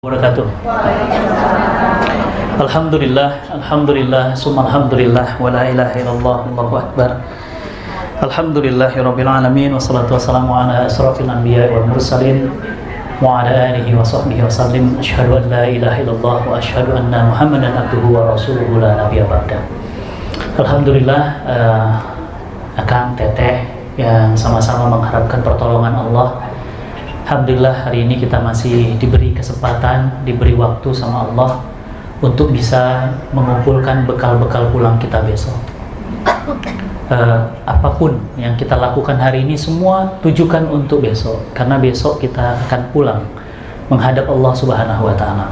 Wabarakatuh. Alhamdulillah, summa alhamdulillah, wa la ilaha illallah, Allahu akbar. Alhamdulillahirabbil alamin, wassalatu wassalamu ala asrofil anbiya'i wal mursalin wa ala alihi wa sahbihi wa sallim. Asyhadu an la ilaha illallah wa asyhadu anna Muhammadan abduhu wa rasuluhu la nabiyya ba'da. Alhamdulillah, Akang, Teteh yang sama-sama mengharapkan pertolongan Allah. Alhamdulillah hari ini kita masih diberi kesempatan, diberi waktu sama Allah untuk bisa mengumpulkan bekal-bekal pulang kita besok. Apapun yang kita lakukan hari ini semua tujukan untuk besok, karena besok kita akan pulang menghadap Allah Subhanahu wa Ta'ala.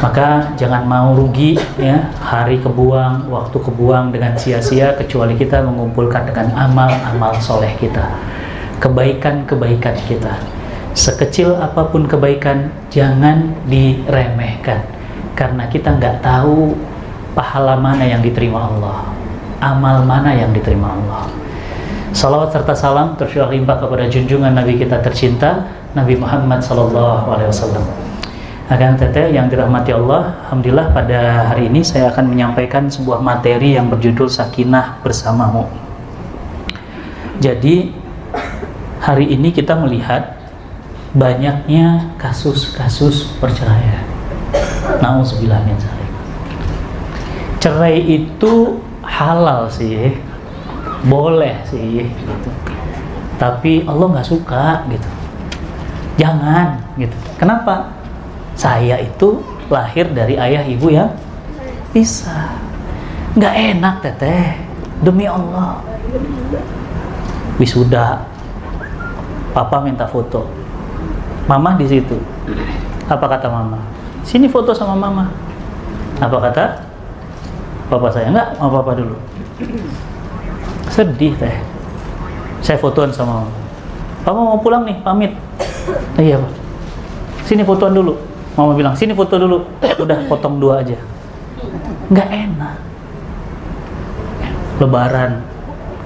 Maka jangan mau rugi ya, hari kebuang, waktu kebuang dengan sia-sia, kecuali kita mengumpulkan dengan amal-amal soleh kita, kebaikan-kebaikan kita. Sekecil apapun kebaikan jangan diremehkan, karena kita nggak tahu pahala mana yang diterima Allah, amal mana yang diterima Allah. Salawat serta salam tercurah limpah kepada junjungan Nabi kita tercinta, Nabi Muhammad SAW. Akang, Teteh yang dirahmati Allah, alhamdulillah pada hari ini saya akan menyampaikan sebuah materi yang berjudul Sakinah Bersamamu. Jadi hari ini kita melihat banyaknya kasus-kasus perceraian. Nauzubillah min dzalik. Cerai itu halal sih, boleh sih, gitu. Tapi Allah nggak suka gitu. Jangan gitu. Kenapa? Saya itu lahir dari ayah ibu yang pisah. Nggak enak, Teteh. Demi Allah. Wisuda, Papa minta foto. Mama di situ. Apa kata Mama? Sini foto sama Mama. Apa kata Papa saya? Enggak, sama Papa dulu. Sedih, Teh. Saya fotoan sama Mama. Papa mau pulang nih, pamit. Iya, Pak. Sini fotoan dulu. Mama bilang, sini foto dulu. Udah, potong dua aja. Enggak enak. Lebaran.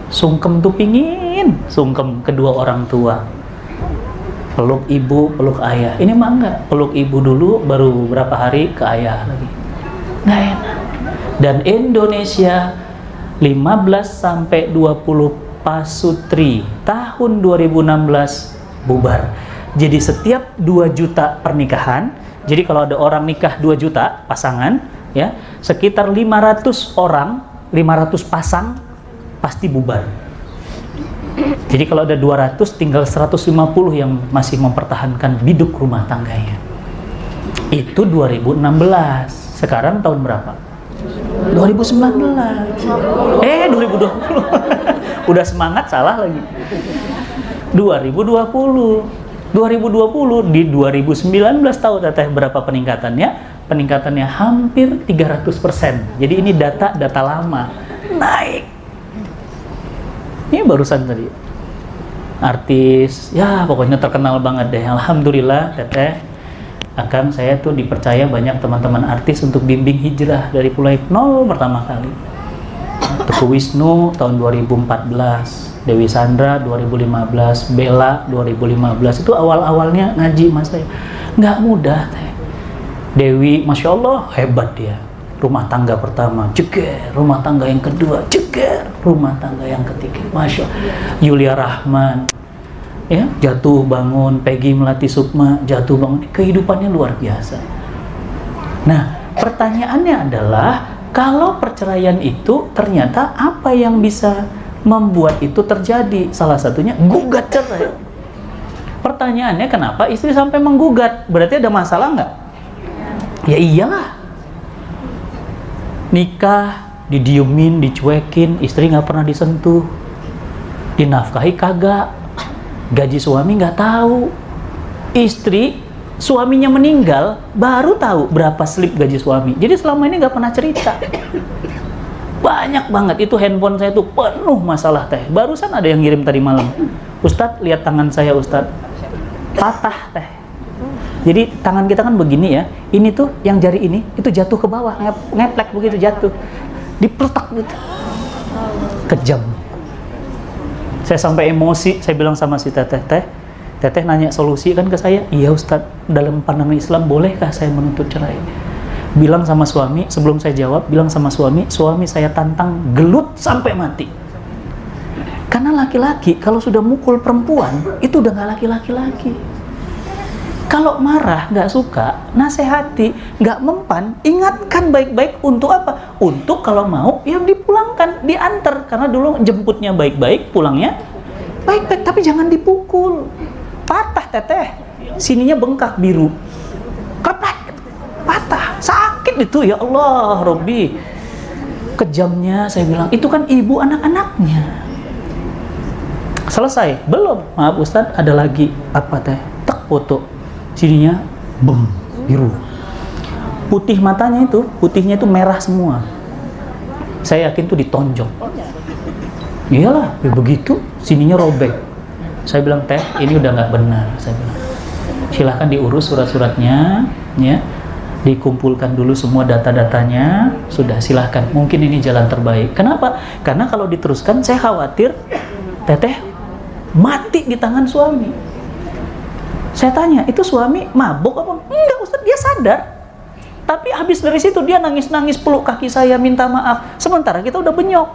Sungkem tuh pingin. Sungkem kedua orang tua. Peluk ibu, peluk ayah. Ini mah enggak, peluk ibu dulu, baru berapa hari ke ayah lagi. Nggak enak. Dan Indonesia 15 sampai 20 pasutri tahun 2016 bubar. Jadi setiap 2 juta pernikahan, jadi kalau ada orang nikah 2 juta pasangan, ya, sekitar 500 orang, 500 pasang pasti bubar. Jadi kalau ada 200, tinggal 150 yang masih mempertahankan biduk rumah tangganya. Itu 2016. Sekarang tahun berapa? 2019. 2020. Udah semangat, salah lagi. 2020. 2020 di 2019 tahu Teteh berapa peningkatannya? Peningkatannya hampir 300%. Jadi ini data lama. Naik. Ini barusan tadi artis, ya pokoknya terkenal banget deh. Alhamdulillah, Teteh, Akang, saya tuh dipercaya banyak teman-teman artis untuk bimbing hijrah dari mulai nol pertama kali. Teguh Wisnu tahun 2014, Dewi Sandra 2015, Bella 2015. Itu awal-awalnya ngaji mas saya. Nggak mudah, Teh. Dewi, Masya Allah, hebat dia. Rumah tangga pertama, jeger. Rumah tangga yang kedua, jeger. Rumah tangga yang ketiga, Masya Allah. Yulia Rahman, ya, jatuh bangun. Peggy Melati Sukma, jatuh bangun. Kehidupannya luar biasa. Nah, pertanyaannya adalah, kalau perceraian itu ternyata apa yang bisa membuat itu terjadi? Salah satunya gugat cerai. Pertanyaannya, kenapa istri sampai menggugat? Berarti ada masalah nggak? Ya iyalah. Nikah, didiemin, dicuekin, istri nggak pernah disentuh, dinafkahi kagak, gaji suami nggak tahu, istri suaminya meninggal baru tahu berapa slip gaji suami. Jadi selama ini nggak pernah cerita. Banyak banget itu, handphone saya tuh penuh masalah, Teh. Barusan ada yang ngirim tadi malam, Ustadz lihat tangan saya Ustadz, patah, Teh. Jadi tangan kita kan begini ya, ini tuh yang jari ini itu jatuh ke bawah, ngeplek begitu jatuh, dipletak gitu. Kejam. Saya sampai emosi, saya bilang sama si Teteh, Teh, Teteh nanya solusi kan ke saya. Iya Ustadz, dalam pandangan Islam bolehkah saya menuntut cerai? Bilang sama suami, sebelum saya jawab, bilang sama suami saya tantang gelut sampai mati. Karena laki-laki kalau sudah mukul perempuan, itu udah nggak laki-laki lagi. Kalau marah, nggak suka, nasihati, nggak mempan, ingatkan baik-baik untuk apa? Untuk kalau mau, ya dipulangkan, diantar. Karena dulu jemputnya baik-baik, pulangnya baik-baik, tapi jangan dipukul. Patah teteh, sininya bengkak biru, keplek, patah, sakit itu, ya Allah, Robbi. Kejamnya saya bilang, itu kan ibu anak-anaknya. Selesai? Belum. Maaf Ustadz, ada lagi apa teh? Tek foto. Sininya bem, biru. Putih matanya itu, putihnya itu merah semua. Saya yakin tuh ditonjok. Iyalah, begitu, sininya robek. Saya bilang, teh, ini udah nggak benar. Saya bilang, silahkan diurus surat-suratnya, ya, dikumpulkan dulu semua data-datanya, sudah silahkan. Mungkin ini jalan terbaik. Kenapa? Karena kalau diteruskan, saya khawatir teteh mati di tangan suami. Saya tanya, itu suami mabuk apa? Enggak Ustaz, dia sadar. Tapi habis dari situ dia nangis-nangis peluk kaki saya minta maaf. Sementara kita udah benyok.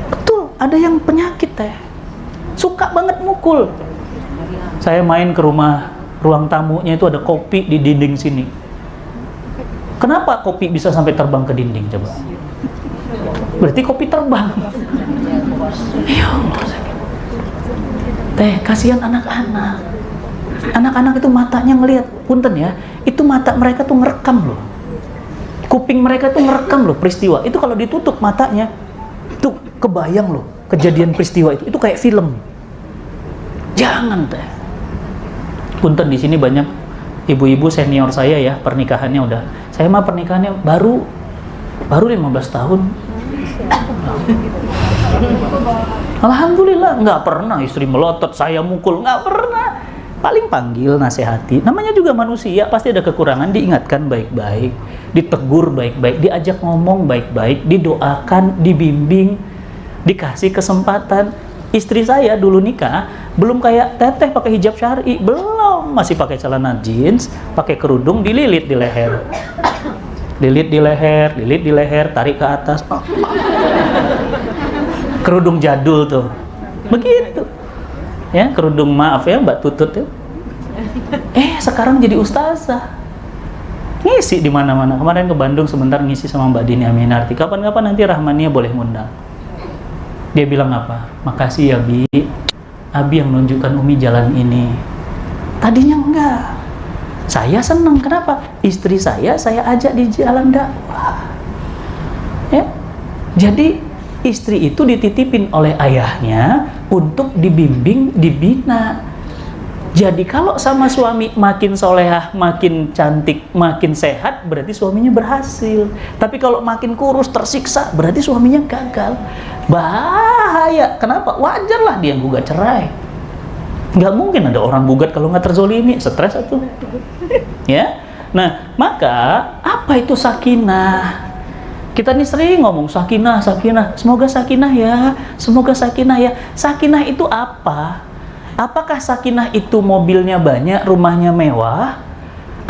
Betul, ada yang penyakit teh. Suka banget mukul. Saya main ke rumah, ruang tamunya itu ada kopi di dinding sini. Kenapa kopi bisa sampai terbang ke dinding coba? Berarti kopi terbang. Ya Allah. Teh, kasihan anak-anak. Anak-anak itu matanya ngelihat, punten ya, itu mata mereka tuh ngerekam loh. Kuping mereka tuh ngerekam loh peristiwa. Itu kalau ditutup matanya, tuh kebayang loh kejadian peristiwa itu. Itu kayak film. Jangan teh. Punten, di sini banyak ibu-ibu senior saya ya, pernikahannya udah. Saya mah pernikahannya baru 15 tahun. Alhamdulillah, nggak pernah istri melotot, saya mukul, nggak pernah. Paling panggil, nasihati. Namanya juga manusia, pasti ada kekurangan, diingatkan baik-baik, ditegur baik-baik, diajak ngomong baik-baik, didoakan, dibimbing, dikasih kesempatan. Istri saya dulu nikah, belum kayak teteh pakai hijab syar'i, belum, masih pakai celana jeans, pakai kerudung, dililit di leher. Lilit di leher, tarik ke atas. Kerudung jadul tuh, begitu ya, kerudung, maaf ya Mbak Tutut ya. Sekarang jadi ustazah, ngisi di mana-mana. Kemarin ke Bandung sebentar ngisi sama Mbak Dini Aminarti. Kapan-kapan nanti Rahmania boleh ngundang. Dia bilang apa? Makasih ya Bi, Abi yang nunjukkan Umi jalan ini. Tadinya enggak. Saya senang, kenapa? Istri saya ajak di jalan dakwah. Ya, jadi istri itu dititipin oleh ayahnya untuk dibimbing, dibina. Jadi kalau sama suami makin solehah, makin cantik, makin sehat, berarti suaminya berhasil. Tapi kalau makin kurus, tersiksa, berarti suaminya gagal. Bahaya. Kenapa? Wajarlah dia gugat cerai. Nggak mungkin ada orang gugat kalau nggak terzolimi, stres itu. Ya. Nah, maka apa itu sakinah? Kita nih sering ngomong sakinah, semoga sakinah ya, semoga sakinah ya. Sakinah itu apa? Apakah sakinah itu mobilnya banyak, rumahnya mewah?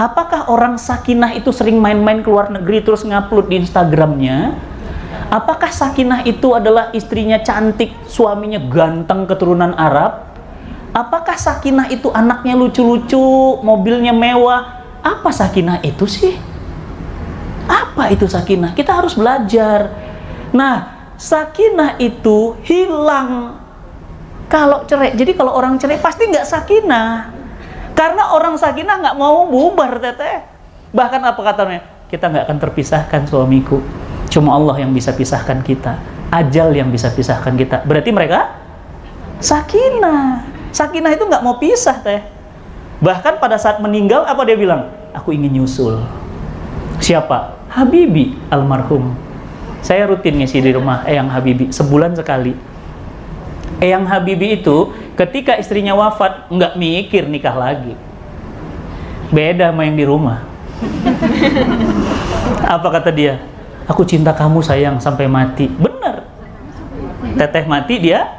Apakah orang sakinah itu sering main-main ke luar negeri terus ngupload di Instagramnya? Apakah sakinah itu adalah istrinya cantik, suaminya ganteng keturunan Arab? Apakah sakinah itu anaknya lucu-lucu, mobilnya mewah? Apa sakinah itu sih? Apa itu sakinah? Kita harus belajar. Nah, sakinah itu hilang kalau cerai. Jadi kalau orang cerai pasti nggak sakinah. Karena orang sakinah nggak mau bubar, teteh. Bahkan apa katanya? Kita nggak akan terpisahkan suamiku. Cuma Allah yang bisa pisahkan kita. Ajal yang bisa pisahkan kita. Berarti mereka sakinah. Sakinah itu nggak mau pisah, teh. Bahkan pada saat meninggal, apa dia bilang? Aku ingin nyusul. Siapa? Habibi almarhum. Saya rutin ngisi di rumah Eyang Habibi sebulan sekali. Eyang Habibi itu ketika istrinya wafat nggak mikir nikah lagi. Beda sama yang di rumah. Apa kata dia? Aku cinta kamu sayang sampai mati. Bener. Teteh mati dia.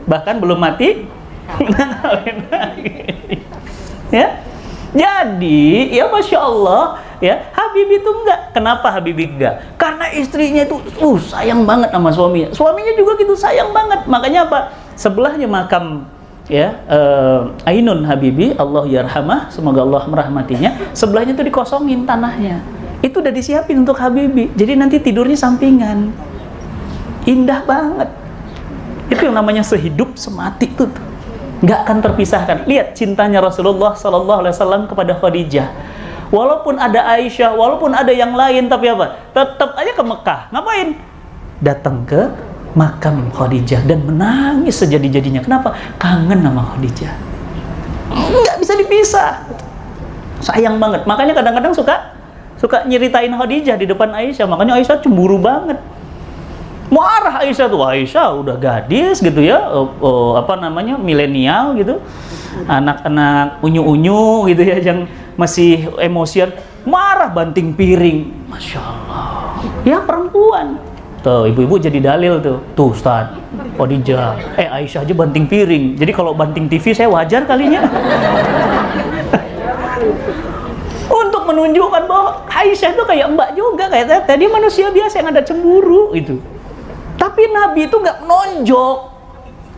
bahkan belum mati kawin lagi. Ya, jadi ya Masya Allah ya, Habibie itu enggak. Kenapa Habibie enggak? Karena istrinya itu sayang banget sama suaminya. Suaminya juga gitu sayang banget. Makanya apa? Sebelahnya makam ya Ainun Habibie, Allah yarhamah, semoga Allah merahmatinya. Sebelahnya itu dikosongin tanahnya. Itu udah disiapin untuk Habibie. Jadi nanti tidurnya sampingan. Indah banget. Itu yang namanya sehidup semati tuh. Nggak akan terpisahkan. Lihat cintanya Rasulullah SAW kepada Khadijah. Walaupun ada Aisyah, walaupun ada yang lain, tapi apa? Tetap aja ke Mekah. Ngapain? Datang ke makam Khadijah dan menangis sejadi-jadinya. Kenapa? Kangen sama Khadijah. Nggak bisa dipisah. Sayang banget. Makanya kadang-kadang suka nyeritain Khadijah di depan Aisyah. Makanya Aisyah cemburu banget. Marah Aisyah tuh, Aisyah udah gadis gitu ya, milenial gitu, anak-anak unyu-unyu gitu ya, yang masih emosian, marah banting piring, Masya Allah, ya perempuan, tuh ibu-ibu jadi dalil tuh Ustaz, Khadijah, Aisyah aja banting piring, jadi kalau banting TV saya wajar kalinya, untuk menunjukkan bahwa Aisyah itu kayak mbak juga, kayak tadi manusia biasa yang ada cemburu gitu. Tapi Nabi itu nggak menonjok,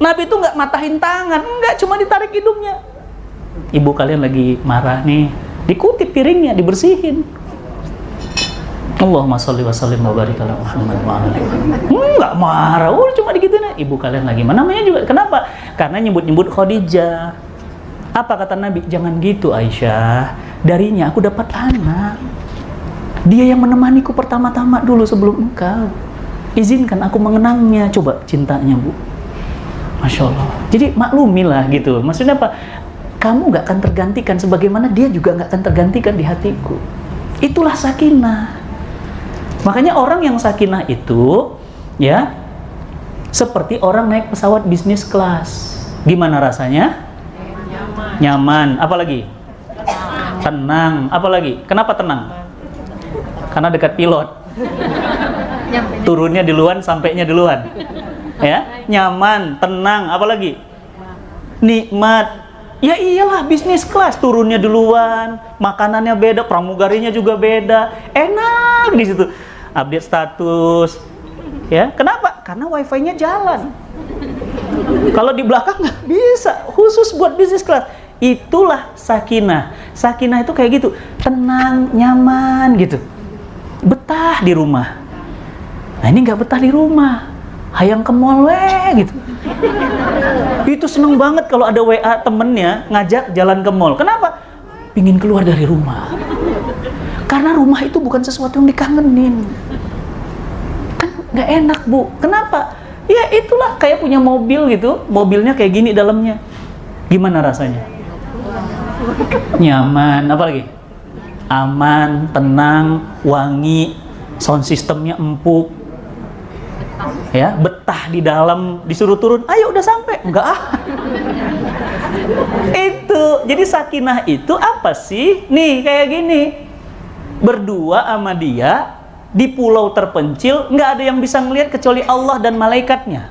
Nabi itu nggak matahin tangan, nggak, cuma ditarik hidungnya. Ibu kalian lagi marah nih, dikutip piringnya, dibersihin. Allahumma sholli wa sallim wa barik ala Muhammad wa ala alihi. Nggak marah, cuma digituin. Ibu kalian lagi mana? Namanya juga. Kenapa? Karena nyebut-nyebut Khadijah. Apa kata Nabi? Jangan gitu Aisyah. Darinya aku dapat anak. Dia yang menemaniku pertama-tama dulu sebelum engkau. Izinkan aku mengenangnya. Coba cintanya, Bu. Masya Allah. Jadi maklumilah gitu. Maksudnya apa? Kamu gak akan tergantikan sebagaimana dia juga gak akan tergantikan di hatiku. Itulah sakinah. Makanya orang yang sakinah itu ya seperti orang naik pesawat bisnis kelas. Gimana rasanya? Nyaman. Apalagi? Tenang. Apalagi? Kenapa tenang? Karena dekat pilot. Turunnya duluan, sampainya duluan. Ya, nyaman, tenang, apalagi? Nikmat. Ya iyalah, bisnis kelas, turunnya duluan, makanannya beda, pramugarinya juga beda. Enak di situ. Update status. Ya, kenapa? Karena wifi-nya jalan. Kalau di belakang nggak bisa, khusus buat bisnis kelas. Itulah sakinah. Sakinah itu kayak gitu, tenang, nyaman gitu. Betah di rumah. Nah ini nggak betah di rumah, hayang ke mall gitu. Itu seneng banget kalau ada WA temennya ngajak jalan ke mall. Kenapa? Pingin keluar dari rumah. Karena rumah itu bukan sesuatu yang dikangenin. Kan nggak enak, Bu. Kenapa? Ya itulah kayak punya mobil gitu, mobilnya kayak gini dalamnya. Gimana rasanya? Nyaman, apalagi? Aman, tenang, wangi, sound systemnya empuk. Ya, betah di dalam, disuruh turun, ayo udah sampai. Enggak Itu, jadi sakinah itu apa sih? Nih, kayak gini. Berdua sama dia di pulau terpencil, nggak ada yang bisa ngelihat kecuali Allah dan malaikatnya.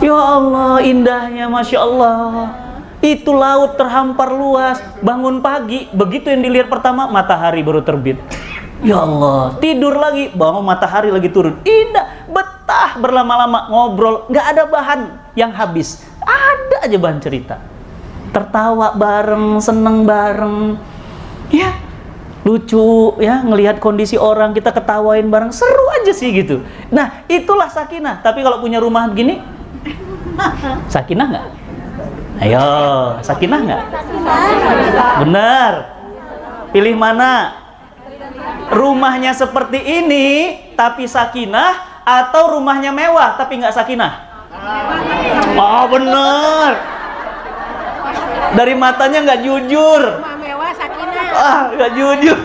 Ya Allah, indahnya, Masya Allah. Itu laut terhampar luas, bangun pagi, begitu yang dilihat pertama, matahari baru terbit. Ya Allah, tidur lagi, bangun matahari lagi turun. Indah, betah berlama-lama, ngobrol, nggak ada bahan yang habis. Ada aja bahan cerita. Tertawa bareng, seneng bareng. Ya, lucu ya, ngelihat kondisi orang, kita ketawain bareng, seru aja sih gitu. Nah, itulah sakinah. Tapi kalau punya rumah begini, sakinah nggak? Ayo, sakinah nggak? Bener. Pilih mana? Rumahnya seperti ini tapi sakinah, atau rumahnya mewah tapi nggak sakinah? Oh bener. Dari matanya nggak jujur. Rumah mewah sakinah. Nggak jujur.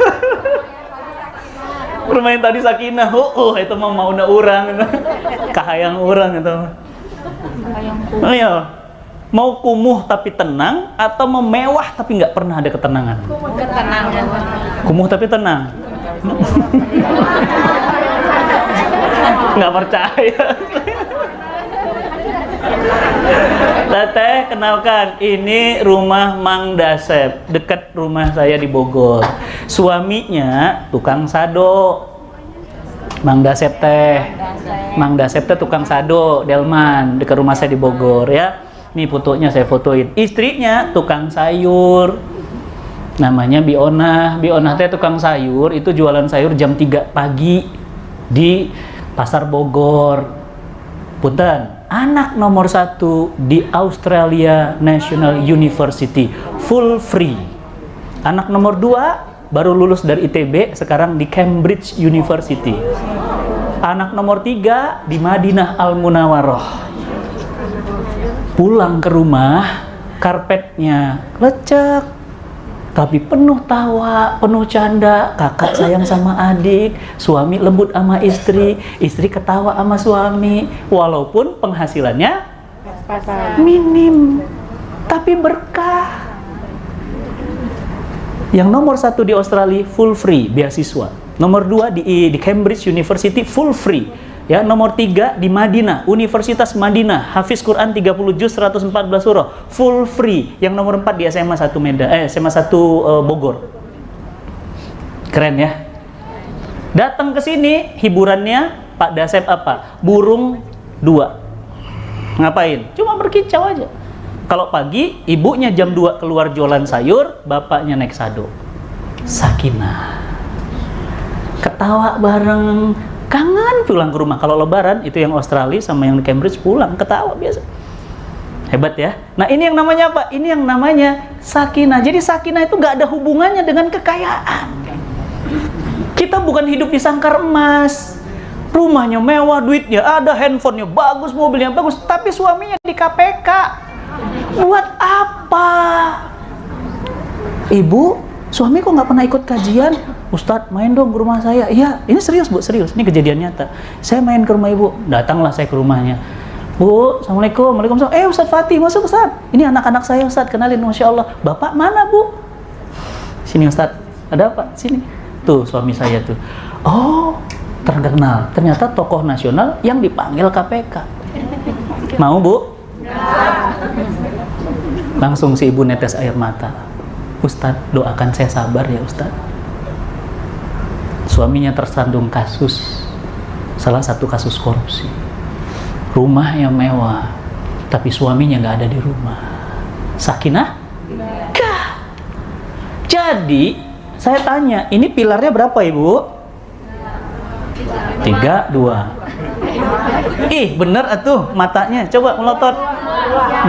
Rumah yang tadi sakinah, itu mau na urang, kahayang urang itu. Ayo, mau kumuh tapi tenang, atau mau mewah tapi nggak pernah ada ketenangan? Ketenangan. Kumuh tapi tenang. Nggak percaya. Teteh, kenalkan, ini rumah Mang Dasep, dekat rumah saya di Bogor. Suaminya tukang sado. Mang Dasep teh. Mang Dasep teh tukang sado, Delman, dekat rumah saya di Bogor ya. Nih fotonya saya fotoin. Istrinya tukang sayur. Namanya Bionah. Bionah teh tukang sayur, itu jualan sayur jam 3 pagi di Pasar Bogor. Punten, anak nomor 1 di Australia National University, full free. Anak nomor 2 baru lulus dari ITB, sekarang di Cambridge University. Anak nomor 3 di Madinah Al Munawwaroh. Pulang ke rumah, karpetnya lecek, tapi penuh tawa, penuh canda. Kakak sayang sama adik, suami lembut sama istri, istri ketawa sama suami. Walaupun penghasilannya minim, tapi berkah. Yang nomor 1 di Australia full free beasiswa. Nomor 2 di Cambridge University full free. Ya, nomor 3 di Madinah, Universitas Madinah, hafiz Quran 30 juz 114 surah, full free. Yang nomor 4 di SMA 1 SMA 1 Bogor. Keren ya. Datang ke sini, hiburannya Pak Dasep apa? Burung 2. Ngapain? Cuma berkicau aja. Kalau pagi, ibunya jam 2 keluar jualan sayur, bapaknya naik sado. Sakinah. Ketawa bareng. Kangen pulang ke rumah. Kalau lebaran itu yang Australia sama yang di Cambridge pulang ketawa biasa. Hebat ya. Nah, ini yang namanya apa? Ini yang namanya sakinah. Jadi sakinah itu nggak ada hubungannya dengan kekayaan. Kita bukan hidup di sangkar emas. Rumahnya mewah, duitnya ada, handphonenya bagus, mobilnya bagus, tapi suaminya di KPK. Buat apa? Ibu, suami kok nggak pernah ikut kajian? Ustadz, main dong ke rumah saya. Iya, ini serius Bu, serius. Ini kejadian nyata. Saya main ke rumah ibu. Datanglah saya ke rumahnya. Bu, Assalamualaikum. Waalaikumsalam. Ustadz Fatih, masuk Ustadz. Ini anak-anak saya Ustadz, kenalin. Masya Allah. Bapak mana Bu? Sini Ustadz. Ada apa? Sini. Tuh, suami saya tuh. Oh, terkenal. Ternyata tokoh nasional yang dipanggil KPK. Mau Bu? Langsung si ibu netes air mata. Ustadz, doakan saya sabar ya Ustadz. Suaminya tersandung kasus, salah satu kasus korupsi. Rumahnya mewah, tapi suaminya nggak ada di rumah. Sakinah? Kah? Jadi, saya tanya, ini pilarnya berapa Ibu? 3, 2. Ih, bener atuh matanya. Coba melotot.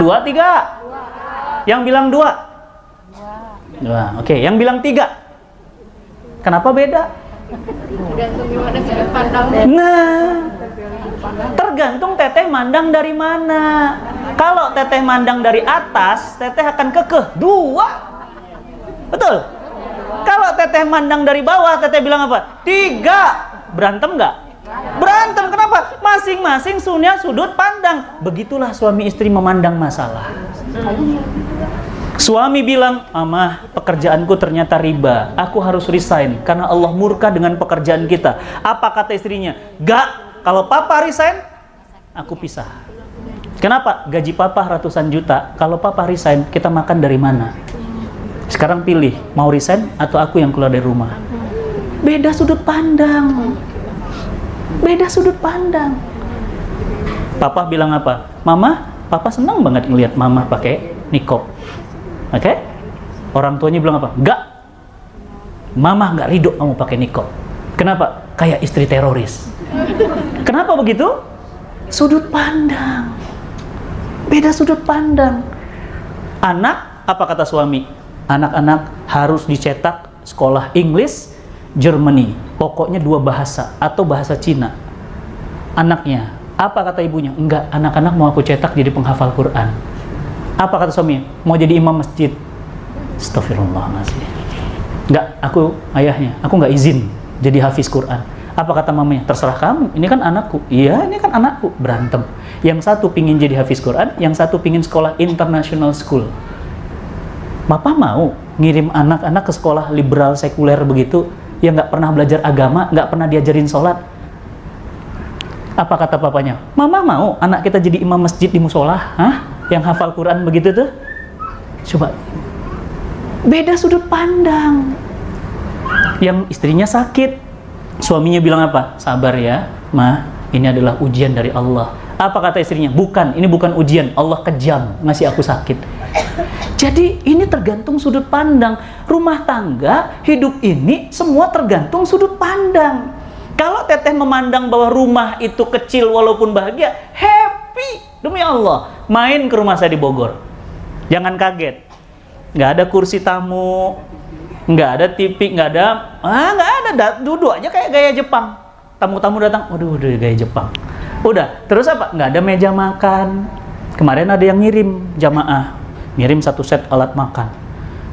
2, 3. Yang bilang 2? 2. Oke, yang bilang 3? Kenapa beda? Nah, tergantung teteh mandang dari mana. Kalau teteh mandang dari atas, teteh akan kekeh 2. Betul? Kalau teteh mandang dari bawah, teteh bilang apa? 3. Berantem nggak? Berantem. Kenapa? Masing-masing punya sudut pandang. Begitulah suami istri memandang masalah. Suami bilang, Mama, pekerjaanku ternyata riba. Aku harus resign karena Allah murka dengan pekerjaan kita. Apa kata istrinya? Gak, kalau Papa resign, aku pisah. Kenapa? Gaji Papa ratusan juta. Kalau Papa resign, kita makan dari mana? Sekarang pilih, mau resign atau aku yang keluar dari rumah? Beda sudut pandang. Beda sudut pandang. Papa bilang apa? Mama, Papa senang banget ngelihat Mama pakai niqab. Oke? Orang tuanya bilang apa? Enggak. Mama enggak ridho kamu pakai niqab. Kenapa? Kayak istri teroris. Kenapa begitu? Sudut pandang. Beda sudut pandang. Anak, apa kata suami? Anak-anak harus dicetak sekolah Inggris, Germany. Pokoknya 2 bahasa atau bahasa Cina. Anaknya, apa kata ibunya? Enggak, anak-anak mau aku cetak jadi penghafal Quran. Apa kata suami? Mau jadi imam masjid. Astagfirullahaladzim. Enggak, aku ayahnya. Aku enggak izin jadi hafiz Quran. Apa kata mamanya? Terserah kamu, ini kan anakku. Iya, ini kan anakku. Berantem. Yang satu pingin jadi hafiz Quran, yang satu pingin sekolah international school. Bapak mau ngirim anak-anak ke sekolah liberal sekuler begitu, yang nggak pernah belajar agama, nggak pernah diajarin sholat? Apa kata papanya? Mama mau anak kita jadi imam masjid di musola? Hah? Yang hafal Quran begitu tuh? Coba. Beda sudut pandang. Yang istrinya sakit, suaminya bilang apa? Sabar ya, Ma, ini adalah ujian dari Allah. Apa kata istrinya? Bukan, ini bukan ujian, Allah kejam ngasih aku sakit. Jadi ini tergantung sudut pandang. Rumah tangga, hidup ini semua tergantung sudut pandang. Kalau teteh memandang bahwa rumah itu kecil walaupun bahagia, happy, demi Allah. Main ke rumah saya di Bogor, jangan kaget, nggak ada kursi tamu, nggak ada TV, nggak ada, duduk aja kayak gaya Jepang. Tamu-tamu datang, waduh gaya Jepang. Udah, terus apa? Nggak ada meja makan. Kemarin ada yang ngirim jamaah, ngirim 1 set alat makan,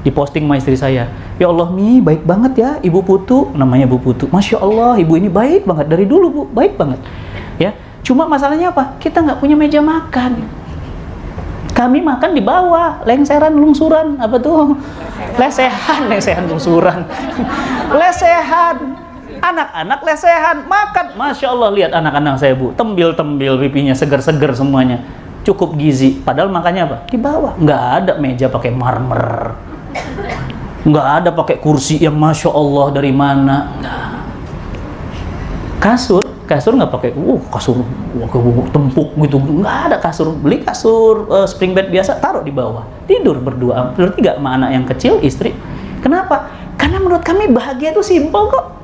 diposting sama istri saya. Ya Allah, Mi, baik banget ya Ibu Putu, namanya Bu Putu. Masya Allah, Ibu ini baik banget dari dulu, Bu, baik banget. Ya, cuma masalahnya apa? Kita nggak punya meja makan. Kami makan di bawah, lengseran, lungsuran, apa tuh? Lesehan, lungsuran. Lesehan. Anak-anak lesehan, makan. Masya Allah, lihat anak-anak saya, Bu. Tembil-tembil pipinya, seger-seger semuanya. Cukup gizi. Padahal makannya apa? Di bawah. Nggak ada meja pakai marmer. Nggak ada pakai kursi yang Masya Allah dari mana. Kasur nggak pakai, kasur tempuk gitu. Nggak ada kasur. Beli kasur spring bed biasa, taruh di bawah. Tidur berdua, bertiga sama anak yang kecil, istri. Kenapa? Karena menurut kami bahagia itu simpel kok.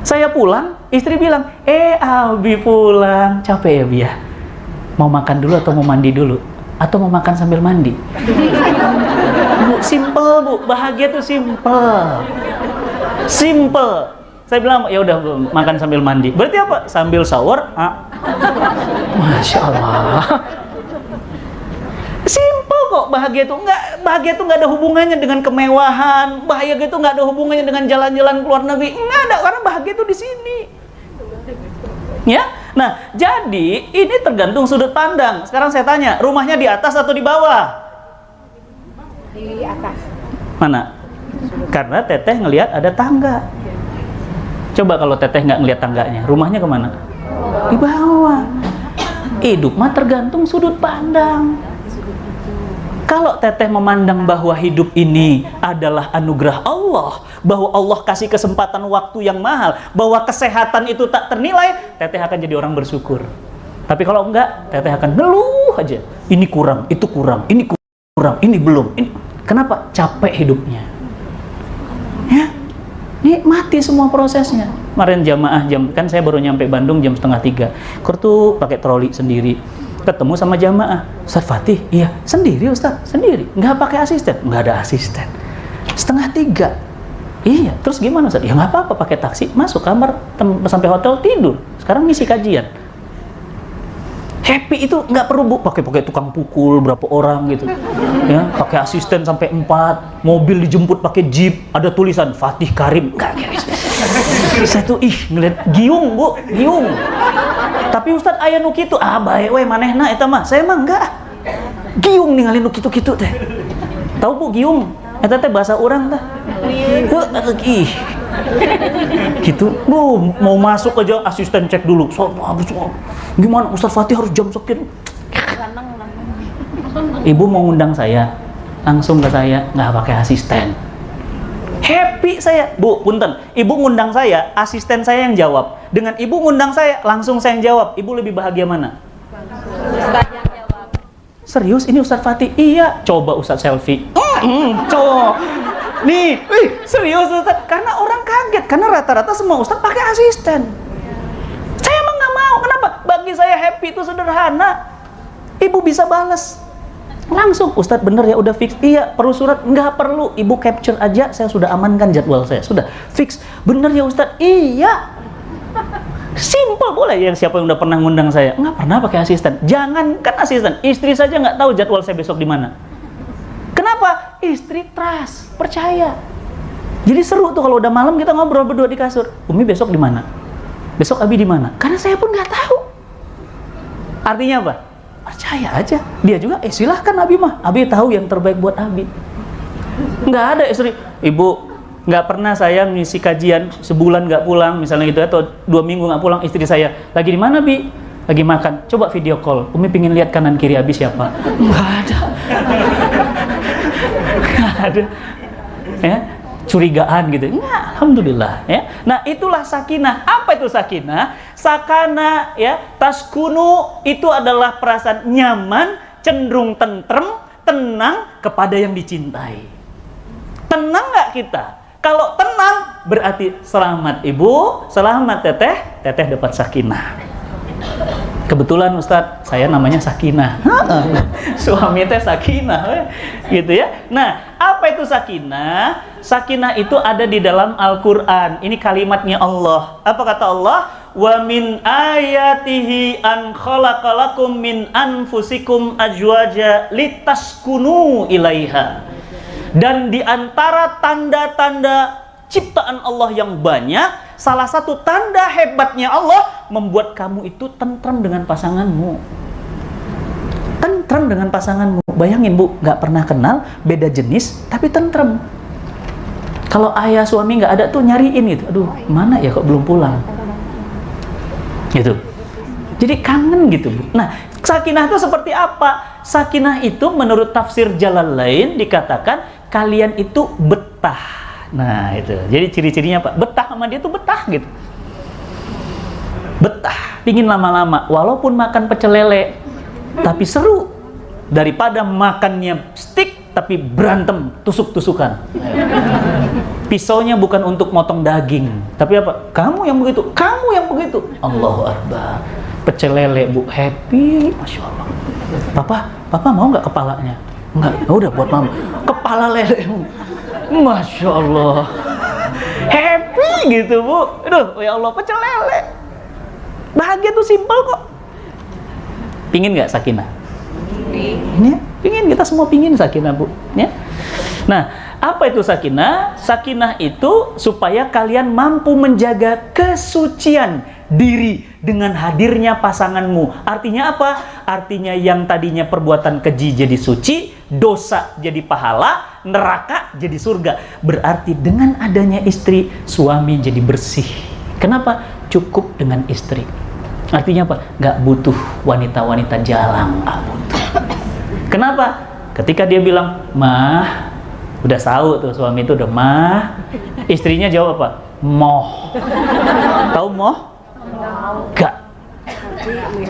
Saya pulang, istri bilang, Abi pulang, capek ya Bi ya? Mau makan dulu atau mau mandi dulu? Atau mau makan sambil mandi? Bu, simple Bu, bahagia itu simple. Simple. Saya bilang, ya udah makan sambil mandi. Berarti apa? Sambil shower? Masya Allah. Simple kok bahagia itu. Bahagia itu nggak ada hubungannya dengan kemewahan. Bahagia itu nggak ada hubungannya dengan jalan-jalan ke luar negeri. Nggak ada, karena bahagia itu di sini. Ya, nah jadi ini tergantung sudut pandang. Sekarang saya tanya, rumahnya di atas atau di bawah? Di atas. Mana? Karena teteh ngelihat ada tangga. Coba kalau teteh nggak ngelihat tangganya, rumahnya kemana? Di bawah. Hidup mah tergantung sudut pandang. Kalau teteh memandang bahwa hidup ini adalah anugerah Allah, bahwa Allah kasih kesempatan waktu yang mahal, bahwa kesehatan itu tak ternilai, teteh akan jadi orang bersyukur. Tapi kalau enggak, teteh akan ngeluh aja. Ini kurang, itu kurang, ini kurang, ini belum. Kenapa? Capek hidupnya. Ya, nikmati semua prosesnya. Kemarin jamaah kan saya baru nyampe Bandung jam 2:30. Kurtu pakai troli sendiri. Ketemu sama jamaah, Ustaz Fatih, iya, sendiri Ustaz, sendiri, nggak pakai asisten, nggak ada asisten. 2:30, iya, terus gimana Ustaz? Ya nggak apa-apa, pakai taksi, masuk kamar, sampai hotel tidur. Sekarang ngisi kajian. Happy itu nggak perlu Bu, pakai tukang pukul berapa orang gitu, ya, pakai asisten sampai 4, mobil dijemput pakai jeep, ada tulisan Fatih Karim, nggak guys. Saya tuh ngeliat giung Bu, giung. Tapi Ustaz aya nu kitu, bae we manehna eta mah. Saya mah enggak. Giung ninggalin nu kitu-kitu teh. Tahu Bu giung? Eta teh bahasa urang teh. Heuh, gitu. Bu, mau masuk aja asisten cek dulu. Gimana Ustaz Fatih harus jam sekian? Ibu mau ngundang saya, langsung ke saya, nggak pakai asisten. Happy saya, Bu, punten. Ibu ngundang saya, asisten saya yang jawab. Dengan ibu ngundang saya, langsung saya yang jawab. Ibu lebih bahagia mana? Ustaz yang jawab. Serius, ini Ustaz Fatih? Iya. Coba Ustaz selfie. Coba. Nih, serius Ustaz. Karena orang kaget, karena rata-rata semua Ustaz pakai asisten. Saya emang nggak mau. Kenapa? Bagi saya happy itu sederhana. Ibu bisa balas. Langsung, Ustadz bener ya udah fix? Iya, perlu surat? Nggak perlu, ibu capture aja, saya sudah amankan jadwal saya, sudah fix. Bener ya Ustadz? Iya. Simple, boleh yang siapa yang udah pernah ngundang saya? Nggak pernah pakai asisten. Jangankan asisten, istri saja nggak tahu jadwal saya besok di mana. Kenapa? Istri trust, percaya. Jadi seru tuh kalau udah malam kita ngobrol berdua di kasur. Umi besok di mana? Besok Abi di mana? Karena saya pun nggak tahu. Artinya apa? Percaya aja. Dia juga, silahkan Abi mah. Abi tahu yang terbaik buat Abi. Nggak ada istri, Ibu, nggak pernah saya ngisi kajian sebulan nggak pulang, misalnya gitu, atau 2 minggu nggak pulang, istri saya, lagi di mana, Bi? Lagi makan, coba video call, Umi pingin lihat kanan kiri habis siapa? Nggak ada. Nggak ada. Ya, curigaan gitu. Nggak, alhamdulillah ya. Nah, itulah sakinah. Apa itu sakinah? Sakana ya, taskunu itu adalah perasaan nyaman, cenderung tentrem, tenang kepada yang dicintai. Tenang nggak kita? Kalau tenang berarti selamat ibu, selamat teteh, teteh dapat sakinah. Kebetulan Ustadz, saya namanya Sakinah. Suami teh Sakinah, gitu ya. Nah, apa itu sakinah? Sakinah itu ada di dalam Al-Quran. Ini kalimatnya Allah. Apa kata Allah? Wa min ayatihi an khalaqalakum min anfusikum azwaja litaskunu ilaiha. Dan di antara tanda-tanda ciptaan Allah yang banyak, salah satu tanda hebatnya Allah membuat kamu itu tentram dengan pasanganmu. Tentram dengan pasanganmu. Bayangin Bu, nggak pernah kenal, beda jenis, tapi tentram. Kalau ayah suami nggak ada tuh nyariin gitu. Aduh, mana ya kok belum pulang? Gitu. Jadi kangen gitu Bu. Nah, sakinah itu seperti apa? Sakinah itu menurut tafsir Jalalain dikatakan kalian itu betah. Nah itu, jadi ciri-cirinya apa? Betah sama dia tuh betah gitu. Betah, pingin lama-lama. Walaupun makan pecel lele, tapi seru daripada makannya steak tapi berantem, tusuk-tusukan. Pisaunya bukan untuk motong daging, tapi apa? Kamu yang begitu, kamu yang begitu. Allahu Akbar. Pecel lele Bu, happy, masya Allah. Papa mau nggak kepalanya? Enggak, udah buat mama. Kepala lele. Masya Allah, happy gitu Bu. Aduh, ya Allah, pecel lele. Bahagia tuh simpel kok. Pingin nggak sakinah? Ya, pingin, kita semua pingin sakinah Bu. Ya. Nah, apa itu sakinah? Sakinah itu supaya kalian mampu menjaga kesucian diri dengan hadirnya pasanganmu. Artinya apa? Artinya yang tadinya perbuatan keji jadi suci, dosa jadi pahala, neraka jadi surga. Berarti dengan adanya istri, suami jadi bersih. Kenapa? Cukup dengan istri. Artinya apa? Gak butuh wanita-wanita jalang, gak butuh. Kenapa? Ketika dia bilang, "Mah," udah tahu tuh suami itu udah mah. Istrinya jawab apa? "Moh." Tahu moh? Gak.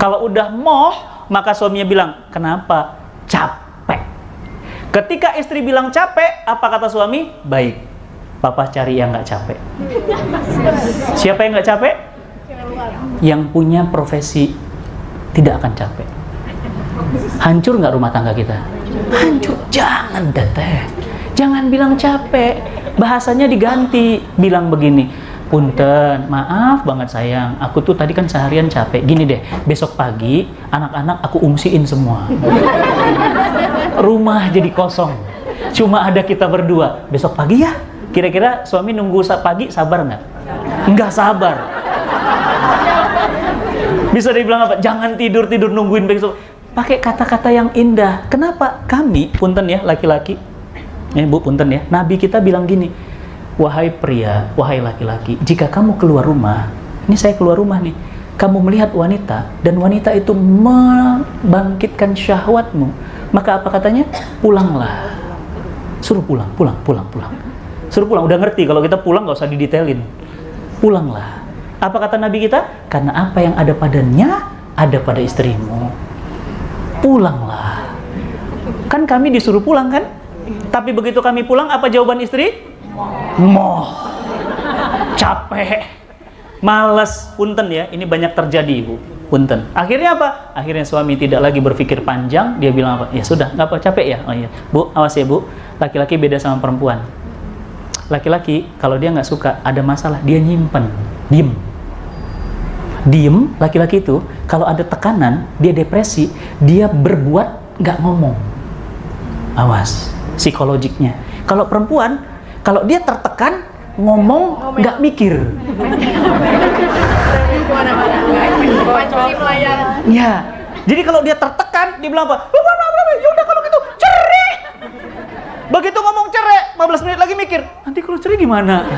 Kalau udah moh, maka suaminya bilang, "Kenapa?" "Capek." Ketika istri bilang capek, apa kata suami? "Baik, papa cari yang gak capek." Siapa yang gak capek? Yang punya profesi tidak akan capek. Hancur nggak rumah tangga kita? Hancur. Jangan teteh, jangan bilang capek. Bahasanya diganti, bilang begini, "Punten, maaf banget sayang, aku tuh tadi kan seharian capek. Gini deh, besok pagi anak-anak aku ungsiin semua. Rumah jadi kosong, cuma ada kita berdua. Besok pagi ya." Kira-kira suami nunggu pagi sabar nggak? Nggak sabar. Bisa dibilang apa? Jangan tidur-tidur nungguin besok. Pakai kata-kata yang indah. Kenapa? Kami, punten ya laki-laki, Bu punten ya, Nabi kita bilang gini, "Wahai pria, wahai laki-laki, jika kamu keluar rumah," ini saya keluar rumah nih, "kamu melihat wanita, dan wanita itu membangkitkan syahwatmu, maka apa katanya? Pulanglah." Suruh pulang. Suruh pulang, udah ngerti kalau kita pulang gak usah didetailin. Pulanglah. Apa kata Nabi kita? Karena apa yang ada padanya, ada pada istrimu. Pulanglah. Kan kami disuruh pulang kan? Tapi begitu kami pulang, apa jawaban istri? Moh. Capek. Males. Punten ya, ini banyak terjadi Bu. Punten. Akhirnya apa? Akhirnya suami tidak lagi berpikir panjang, dia bilang apa? Ya sudah, nggak apa, capek ya? Oh iya. Bu, awas ya Bu, laki-laki beda sama perempuan. Laki-laki, kalau dia nggak suka, ada masalah, dia nyimpen. Diem, laki-laki itu kalau ada tekanan, dia depresi, dia berbuat nggak ngomong. Awas, psikologiknya. Kalau perempuan, kalau dia tertekan, ngomong nggak mikir. Ya, jadi kalau dia tertekan, dia bilang apa? Ya udah kalau gitu cerai. Begitu ngomong cerai, 15 menit lagi mikir, nanti kalau cerai gimana?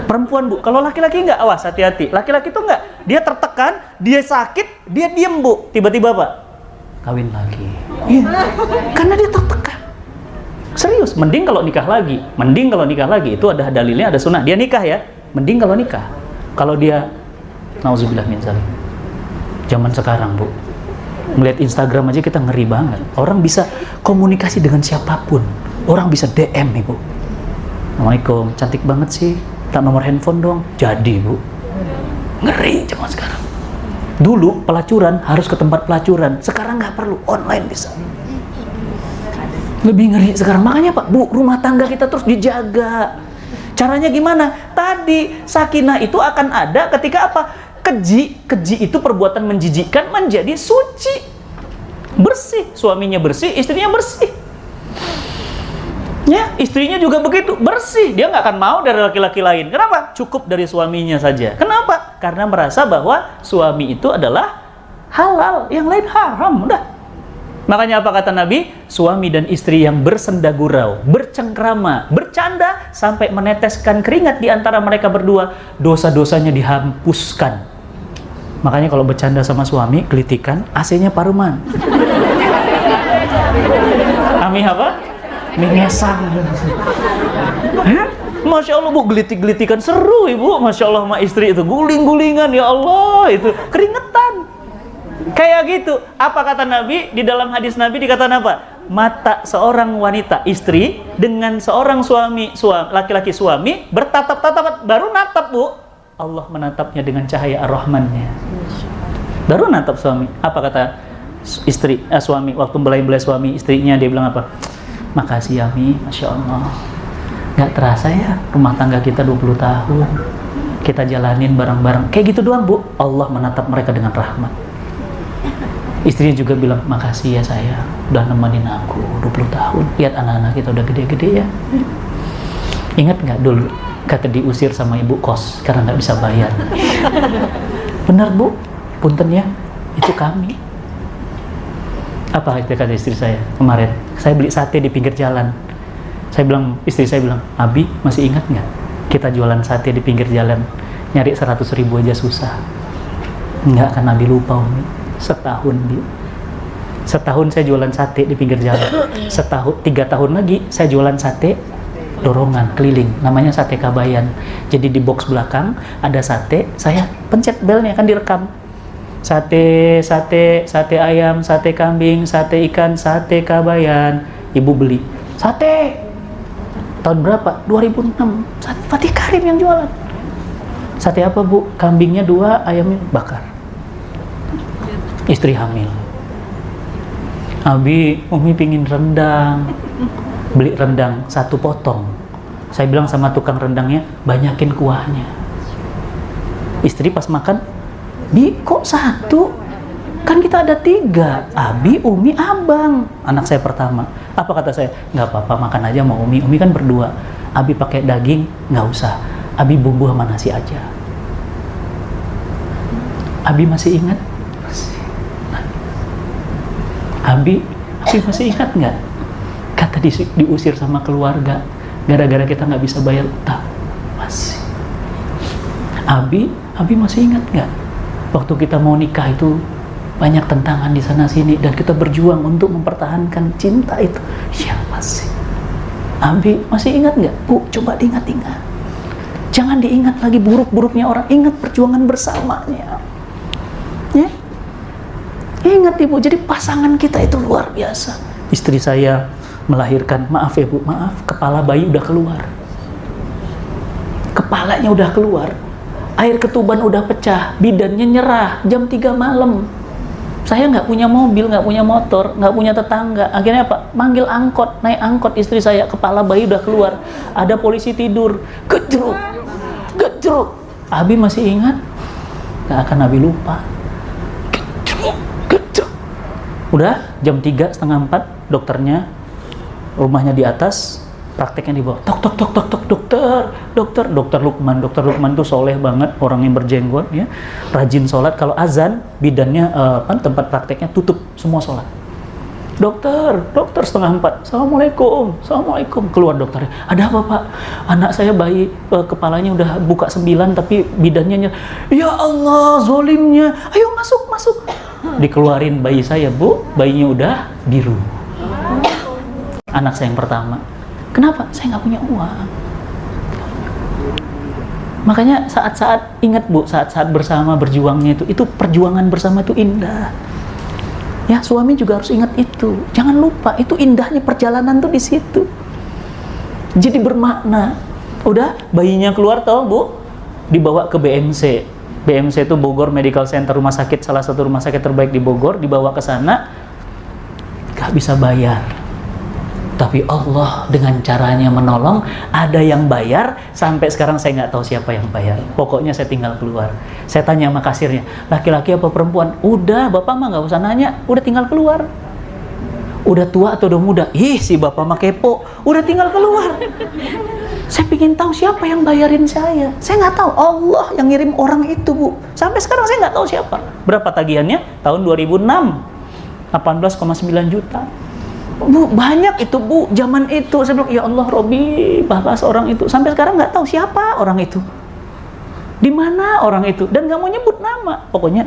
Perempuan Bu, kalau laki-laki enggak, awas hati-hati. Laki-laki tuh enggak, dia tertekan, dia sakit, dia diem Bu. Tiba-tiba apa? Kawin lagi. Iya, karena dia tertekan. Serius, mending kalau nikah lagi. Mending kalau nikah lagi, itu ada dalilnya, ada sunnah. Dia nikah ya, mending kalau nikah. Kalau dia, nauzubillah min dzalik. Zaman sekarang Bu, melihat Instagram aja kita ngeri banget. Orang bisa komunikasi dengan siapapun. Orang bisa DM nih Bu. Assalamualaikum, cantik banget sih. Tak nomor handphone dong. Jadi Bu. Ngeri zaman sekarang. Dulu pelacuran harus ke tempat pelacuran. Sekarang nggak perlu, online bisa. Lebih ngeri sekarang. Makanya Pak, Bu, rumah tangga kita terus dijaga. Caranya gimana? Tadi sakinah itu akan ada ketika apa? Keji itu perbuatan menjijikkan menjadi suci. Bersih, suaminya bersih, istrinya bersih. Ya, istrinya juga begitu, bersih. Dia nggak akan mau dari laki-laki lain. Kenapa? Cukup dari suaminya saja. Kenapa? Karena merasa bahwa suami itu adalah halal, yang lain haram. Udah. Makanya apa kata Nabi? Suami dan istri yang bersenda gurau, bercengkrama, bercanda, sampai meneteskan keringat di antara mereka berdua, dosa-dosanya dihapuskan. Makanya kalau bercanda sama suami, gelitikan, AC-nya paruman. Ami apa? Mengesang. Masya Allah Bu, gelitik-gelitikan seru Ibu. Masya Allah sama istri itu, guling-gulingan, ya Allah, itu keringetan. Kayak gitu. Apa kata Nabi? Di dalam hadis Nabi dikatakan apa? Mata seorang wanita, istri, dengan seorang suami, laki-laki suami, bertatap-tatap, baru natap Bu. Allah menatapnya dengan cahaya ar-Rahman-Nya. Baru natap suami. Apa kata suami? Waktu belai-belai suami, istrinya dia bilang apa? Makasih ya Mi, Masya Allah. Gak terasa ya rumah tangga kita 20 tahun. Kita jalanin bareng-bareng. Kayak gitu doang Bu. Allah menatap mereka dengan rahmat. Istrinya juga bilang, makasih ya saya udah nemenin aku 20 tahun. Lihat anak-anak kita udah gede-gede ya. Ingat gak dulu kata diusir sama ibu kos karena gak bisa bayar. Benar Bu, punten ya, itu kami. Apa itu kata istri saya kemarin? Saya beli sate di pinggir jalan. Istri saya bilang, Abi masih ingat nggak? Kita jualan sate di pinggir jalan, nyari 100.000 aja susah. Nggak akan Abi lupa Umi. Setahun saya jualan sate di pinggir jalan. 3 tahun lagi saya jualan sate dorongan keliling, namanya sate Kabayan. Jadi di box belakang ada sate, saya pencet belnya kan direkam. Sate ayam, sate kambing, sate ikan, sate Kabayan. Ibu beli sate tahun berapa? 2006. Sate Fatih Karim yang jualan. Sate apa Bu? Kambingnya 2, ayamnya bakar. Istri hamil. Abi, Umi pingin rendang. Beli rendang 1 potong. Saya bilang sama tukang rendangnya, banyakin kuahnya. Istri pas makan, Bi, kok 1? Kan kita ada 3, Abi, Umi, Abang. Anak saya pertama. Apa kata saya? Nggak apa-apa, makan aja sama Umi. Umi kan berdua. Abi pakai daging, nggak usah. Abi bumbu sama nasi aja. Abi masih ingat? Abi masih ingat nggak? Kata diusir sama keluarga, gara-gara kita nggak bisa bayar utang. Masih. Abi masih ingat nggak? Waktu kita mau nikah itu banyak tentangan di sana sini dan kita berjuang untuk mempertahankan cinta itu. Ya masih. Abi masih ingat nggak? Bu, coba diingat-ingat. Jangan diingat lagi buruk-buruknya orang. Ingat perjuangan bersamanya. Ya? Ingat Ibu, jadi pasangan kita itu luar biasa. Istri saya melahirkan, maaf ya Bu, maaf, kepala bayi udah keluar. Kepalanya udah keluar. Air ketuban udah pecah, bidannya nyerah jam 3 malam. Saya nggak punya mobil, nggak punya motor, nggak punya tetangga. Akhirnya apa? Manggil angkot, naik angkot istri saya, kepala bayi udah keluar. Ada polisi tidur, gejruk. Abi masih ingat? Nggak akan Abi lupa. Gejruk. Udah jam 3, setengah 4, dokternya, rumahnya di atas, prakteknya di bawah. Tok, dokter Lukman tuh soleh banget, orang yang berjenggot ya, rajin sholat. Kalau azan bidannya tempat prakteknya tutup semua sholat. dokter 3:30, assalamualaikum, keluar dokternya, ada apa pak? Anak saya bayi kepalanya udah buka 9 tapi bidannya ya Allah zolimnya, ayo masuk, dikeluarin bayi saya bu, bayinya udah biru, anak saya yang pertama. Kenapa? Saya nggak punya uang. Makanya saat-saat ingat bu, saat-saat bersama berjuangnya itu perjuangan bersama itu indah. Ya, suami juga harus ingat itu. Jangan lupa, itu indahnya perjalanan tuh di situ. Jadi bermakna. Udah, bayinya keluar tau bu, dibawa ke BMC. BMC itu Bogor Medical Center, rumah sakit, salah satu rumah sakit terbaik di Bogor. Dibawa ke sana, gak bisa bayar. Tapi Allah dengan caranya menolong, ada yang bayar, sampai sekarang saya nggak tahu siapa yang bayar. Pokoknya saya tinggal keluar. Saya tanya sama kasirnya, laki-laki apa perempuan? Udah, bapak mah nggak usah nanya, udah tinggal keluar. Udah tua atau udah muda? Ih, si bapak mah kepo, udah tinggal keluar. Saya ingin tahu siapa yang bayarin saya. Saya nggak tahu, Allah yang ngirim orang itu bu. Sampai sekarang saya nggak tahu siapa. Berapa tagihannya? Tahun 2006, 18,9 juta. Bu, banyak itu bu, zaman itu. Saya bilang, ya Allah Robi, bahas orang itu. Sampai sekarang nggak tahu siapa orang itu, di mana orang itu, dan nggak mau nyebut nama. Pokoknya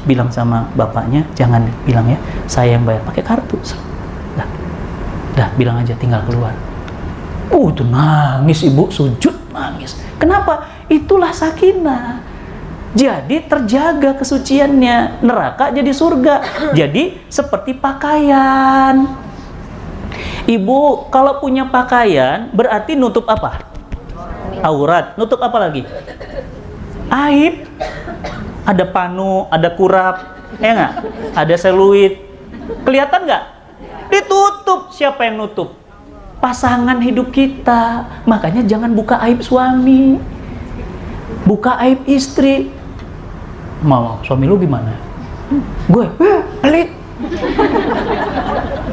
bilang sama bapaknya, jangan bilang ya, saya yang bayar, pakai kartu. Dah, bilang aja tinggal keluar. Itu nangis ibu, sujud nangis. Kenapa? Itulah sakinah. Jadi terjaga kesuciannya, neraka jadi surga. Jadi seperti pakaian. Ibu, kalau punya pakaian, berarti nutup apa? Aurat. Nutup apa lagi? Aib. Ada panu, ada kurap, ya nggak? Ada seluit. Kelihatan nggak? Ditutup. Siapa yang nutup? Pasangan hidup kita. Makanya jangan buka aib suami, buka aib istri. Mau suami lu gimana? Gue, pelit.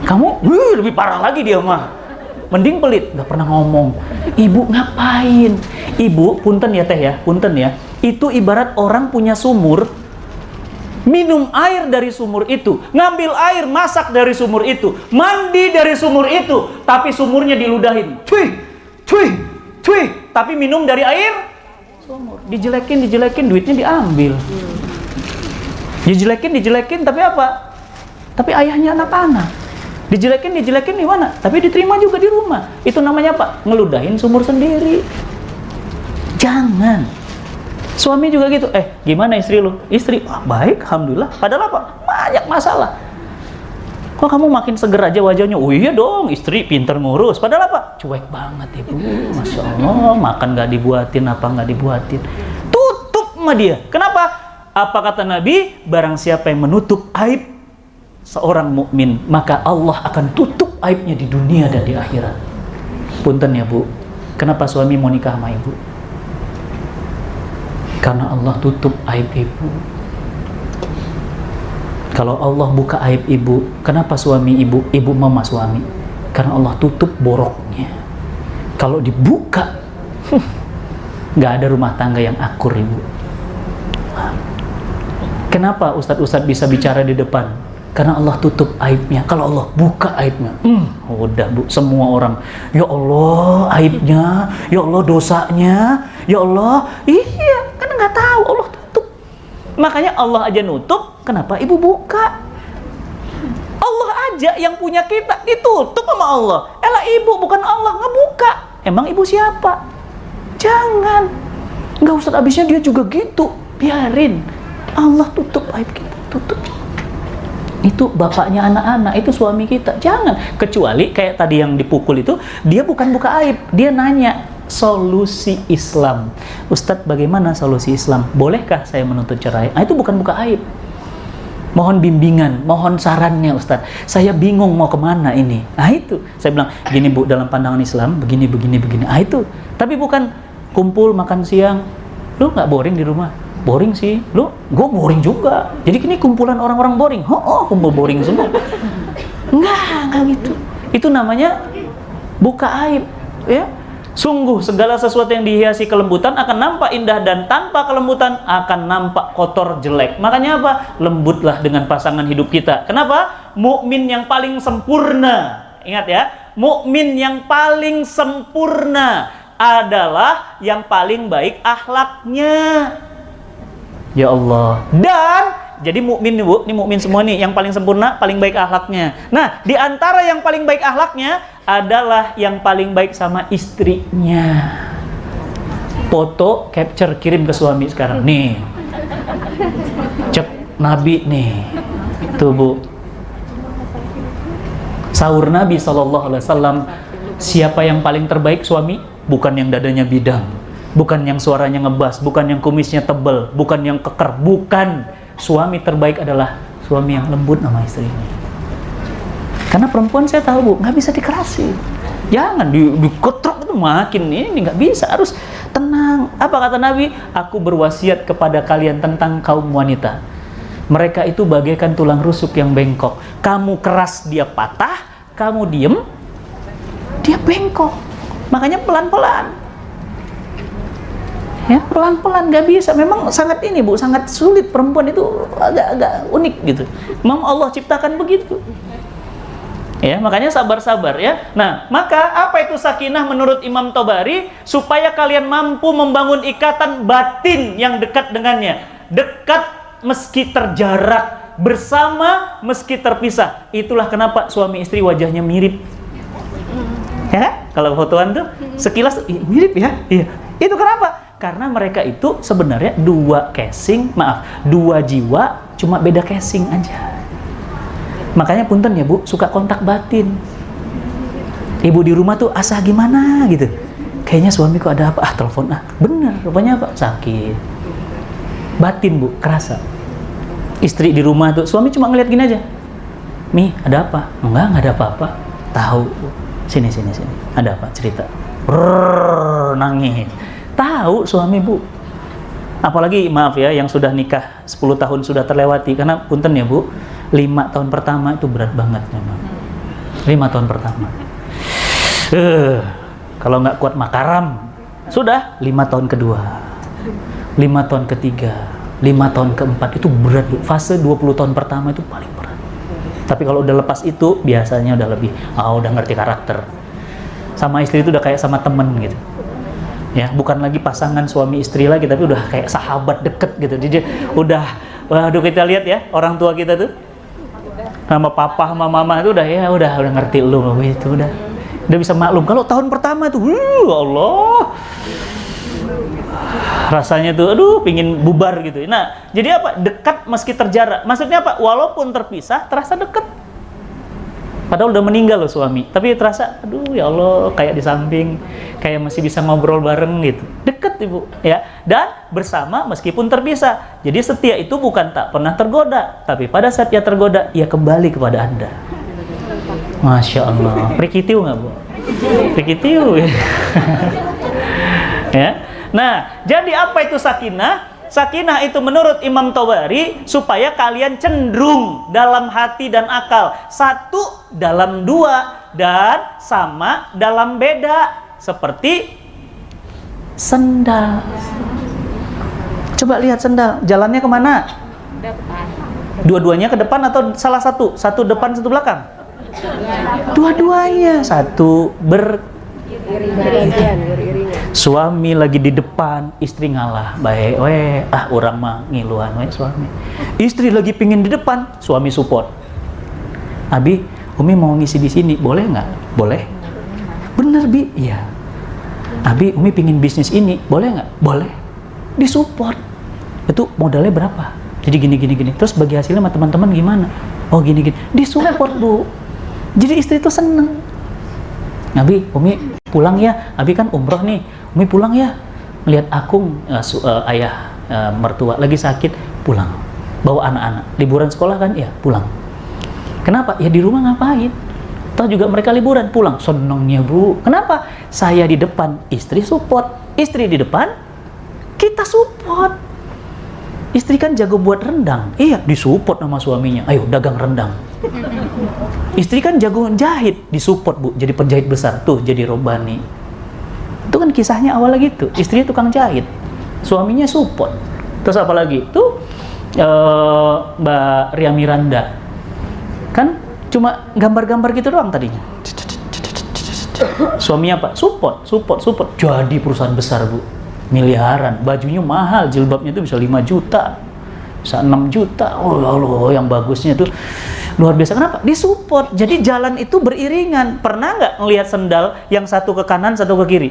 Kamu lebih parah lagi dia mah. Mending pelit, nggak pernah ngomong. Ibu ngapain? Ibu, punten ya teh ya, punten ya. Itu ibarat orang punya sumur, minum air dari sumur itu, ngambil air masak dari sumur itu, mandi dari sumur itu, tapi sumurnya diludahin. Cuy. Tapi minum dari air sumur. Dijelekin, duitnya diambil. Dijelekin, tapi apa? Tapi ayahnya anak-anak. Dijelekin di mana? Tapi diterima juga di rumah. Itu namanya apa? Ngeludahin sumur sendiri. Jangan. Suami juga gitu. Gimana istri lu? Istri, baik, alhamdulillah. Padahal apa? Banyak masalah. Kok kamu makin seger aja wajahnya? Oh iya dong, istri pinter ngurus. Padahal apa? Cuek banget ibu. Masya Allah, makan gak dibuatin, apa gak dibuatin. Tutup sama dia. Kenapa? Apa kata Nabi? Barang siapa yang menutup aib seorang mukmin, maka Allah akan tutup aibnya di dunia dan di akhirat. Punten ya bu, kenapa suami mau nikah sama ibu? Karena Allah tutup aib ibu. Kalau Allah buka aib ibu, kenapa suami ibu mama suami? Karena Allah tutup boroknya. Kalau dibuka, nggak ada rumah tangga yang akur ibu. Kenapa ustadz bisa bicara di depan? Karena Allah tutup aibnya. Kalau Allah buka aibnya, udah bu, semua orang, ya Allah aibnya, ya Allah dosanya, ya Allah, iya, kan nggak tahu, Allah tutup. Makanya Allah aja nutup, kenapa ibu buka? Allah aja yang punya kita ditutup sama Allah. Elah ibu, bukan Allah ngebuka. Emang ibu siapa? Jangan. Nggak usah abisnya dia juga gitu. Biarin. Allah tutup aib kita, tutup. Itu bapaknya anak-anak, itu suami kita. Jangan. Kecuali kayak tadi yang dipukul itu, dia bukan buka aib, dia nanya solusi Islam. Ustadz, bagaimana solusi Islam? Bolehkah saya menuntut cerai? Itu bukan buka aib. Mohon bimbingan, mohon sarannya Ustadz. Saya bingung mau kemana ini. Itu. Saya bilang, gini bu, dalam pandangan Islam, begini. Itu. Tapi bukan kumpul makan siang. Lu nggak boring di rumah? Boring sih, gue boring juga. Jadi ini kumpulan orang-orang boring. Kumpul boring semua. Enggak gitu. Itu namanya buka aib, ya. Sungguh segala sesuatu yang dihiasi kelembutan akan nampak indah, dan tanpa kelembutan akan nampak kotor jelek. Makanya apa? Lembutlah dengan pasangan hidup kita. Kenapa? Mukmin yang paling sempurna, ingat ya, mukmin yang paling sempurna adalah yang paling baik akhlaknya. Ya Allah. Dan jadi mukmin nih Bu, ini mukmin semua nih, yang paling sempurna, paling baik akhlaknya. Nah, di antara yang paling baik akhlaknya adalah yang paling baik sama istrinya. Foto, capture, kirim ke suami sekarang. Nih. Cek Nabi nih. Tuh Bu. Sahur Nabi SAW, siapa yang paling terbaik suami? Bukan yang dadanya bidang, bukan yang suaranya ngebas, bukan yang kumisnya tebal, bukan yang keker, bukan. Suami terbaik adalah suami yang lembut sama istrinya. Karena perempuan saya tahu Bu, nggak bisa dikerasi. Jangan diketrok itu makin ini nggak bisa, harus tenang. Apa kata Nabi? Aku berwasiat kepada kalian tentang kaum wanita. Mereka itu bagaikan tulang rusuk yang bengkok. Kamu keras dia patah, kamu diem dia bengkok. Makanya pelan-pelan. Ya, pelan-pelan, nggak bisa. Memang sangat ini Bu, sangat sulit. Perempuan itu agak unik gitu. Memang Allah ciptakan begitu. Ya, makanya sabar-sabar ya. Nah, maka apa itu sakinah menurut Imam Tobari? Supaya kalian mampu membangun ikatan batin yang dekat dengannya. Dekat meski terjarak, bersama meski terpisah. Itulah kenapa suami istri wajahnya mirip. Ya, kalau fotoan tuh sekilas mirip ya. Iya. Itu kenapa? Karena mereka itu sebenarnya dua jiwa, cuma beda casing aja. Makanya punten ya Bu, suka kontak batin. Ibu di rumah tuh asa gimana gitu. Kayaknya suamiku ada apa? Telepon bener, rupanya apa? Sakit. Batin Bu, kerasa. Istri di rumah tuh, suami cuma ngeliat gini aja. Mi, ada apa? Enggak ada apa-apa. Tahu. Sini. Ada apa? Cerita. Nangis. Tahu suami Bu. Apalagi maaf ya, yang sudah nikah 10 tahun sudah terlewati. Karena punten ya Bu, 5 tahun pertama itu berat banget memang. 5 tahun pertama. Kalau nggak kuat makaram, sudah 5 tahun kedua, 5 tahun ketiga, 5 tahun keempat itu berat Bu. Fase 20 tahun pertama itu paling berat. Tapi kalau udah lepas itu biasanya udah lebih, udah ngerti karakter. Sama istri itu udah kayak sama temen gitu. Ya, bukan lagi pasangan suami istri lagi, tapi udah kayak sahabat deket gitu. Jadi udah, waduh, kita lihat ya orang tua kita tuh, sama papa sama mama itu udah ngerti lu itu udah bisa maklum. Kalau tahun pertama tuh, Allah, rasanya tuh, aduh, pingin bubar gitu. Nah, jadi apa? Dekat meski terjarak. Maksudnya apa? Walaupun terpisah, terasa dekat. Padahal udah meninggal loh suami, tapi terasa, aduh ya Allah, kayak di samping, kayak masih bisa ngobrol bareng gitu. Deket Ibu, ya. Dan bersama meskipun terpisah. Jadi setia itu bukan tak pernah tergoda, tapi pada saat ia tergoda, ia kembali kepada Anda. Masya Allah. Prikitiu nggak Bu? Prikitiu ya. Ya. Nah, jadi apa itu sakinah? Sakinah itu menurut Imam Tobari supaya kalian cenderung dalam hati dan akal satu dalam dua dan sama dalam beda, seperti sendal. Coba lihat sendal, jalannya kemana? Depan. Dua-duanya ke depan atau salah satu? Satu depan, satu belakang? Dua-duanya. Satu suami lagi di depan, istri ngalah. Baik, orang mah ngiluan suami. Istri lagi pingin di depan, suami support. Abi, Umi mau ngisi di sini, boleh nggak? Boleh. Bener Bi, iya. Abi, Umi pingin bisnis ini, boleh nggak? Boleh. Disupport. Itu modalnya berapa? Jadi gini. Terus bagi hasilnya sama teman-teman gimana? Oh gini. Disupport Bu. Jadi istri itu seneng. Abi, Umi pulang ya. Abi kan umroh nih. Umi pulang ya. Melihat Akung, ayah mertua lagi sakit, pulang. Bawa anak-anak. Liburan sekolah kan? Ya, pulang. Kenapa? Ya di rumah ngapain? Toh juga mereka liburan, pulang. Senengnya Bu. Kenapa? Saya di depan, istri support. Istri di depan, kita support. Istri kan jago buat rendang. Iya, disupport sama suaminya. Ayo dagang rendang. Istri kan jago jahit, disupport Bu, jadi penjahit besar tuh, jadi robani. Itu kan kisahnya awalnya gitu. Istrinya tukang jahit, suaminya support. Terus apa lagi? Tuh Mbak Ria Miranda kan cuma gambar-gambar gitu doang tadinya. Suaminya apa? Support. Jadi perusahaan besar, Bu. Miliaran. Bajunya mahal, jilbabnya itu bisa 5 juta. Bisa 6 juta. Oh Allah, yang bagusnya tuh luar biasa. Kenapa? Disupport. Jadi jalan itu beriringan. Pernah nggak ngelihat sendal yang satu ke kanan, satu ke kiri?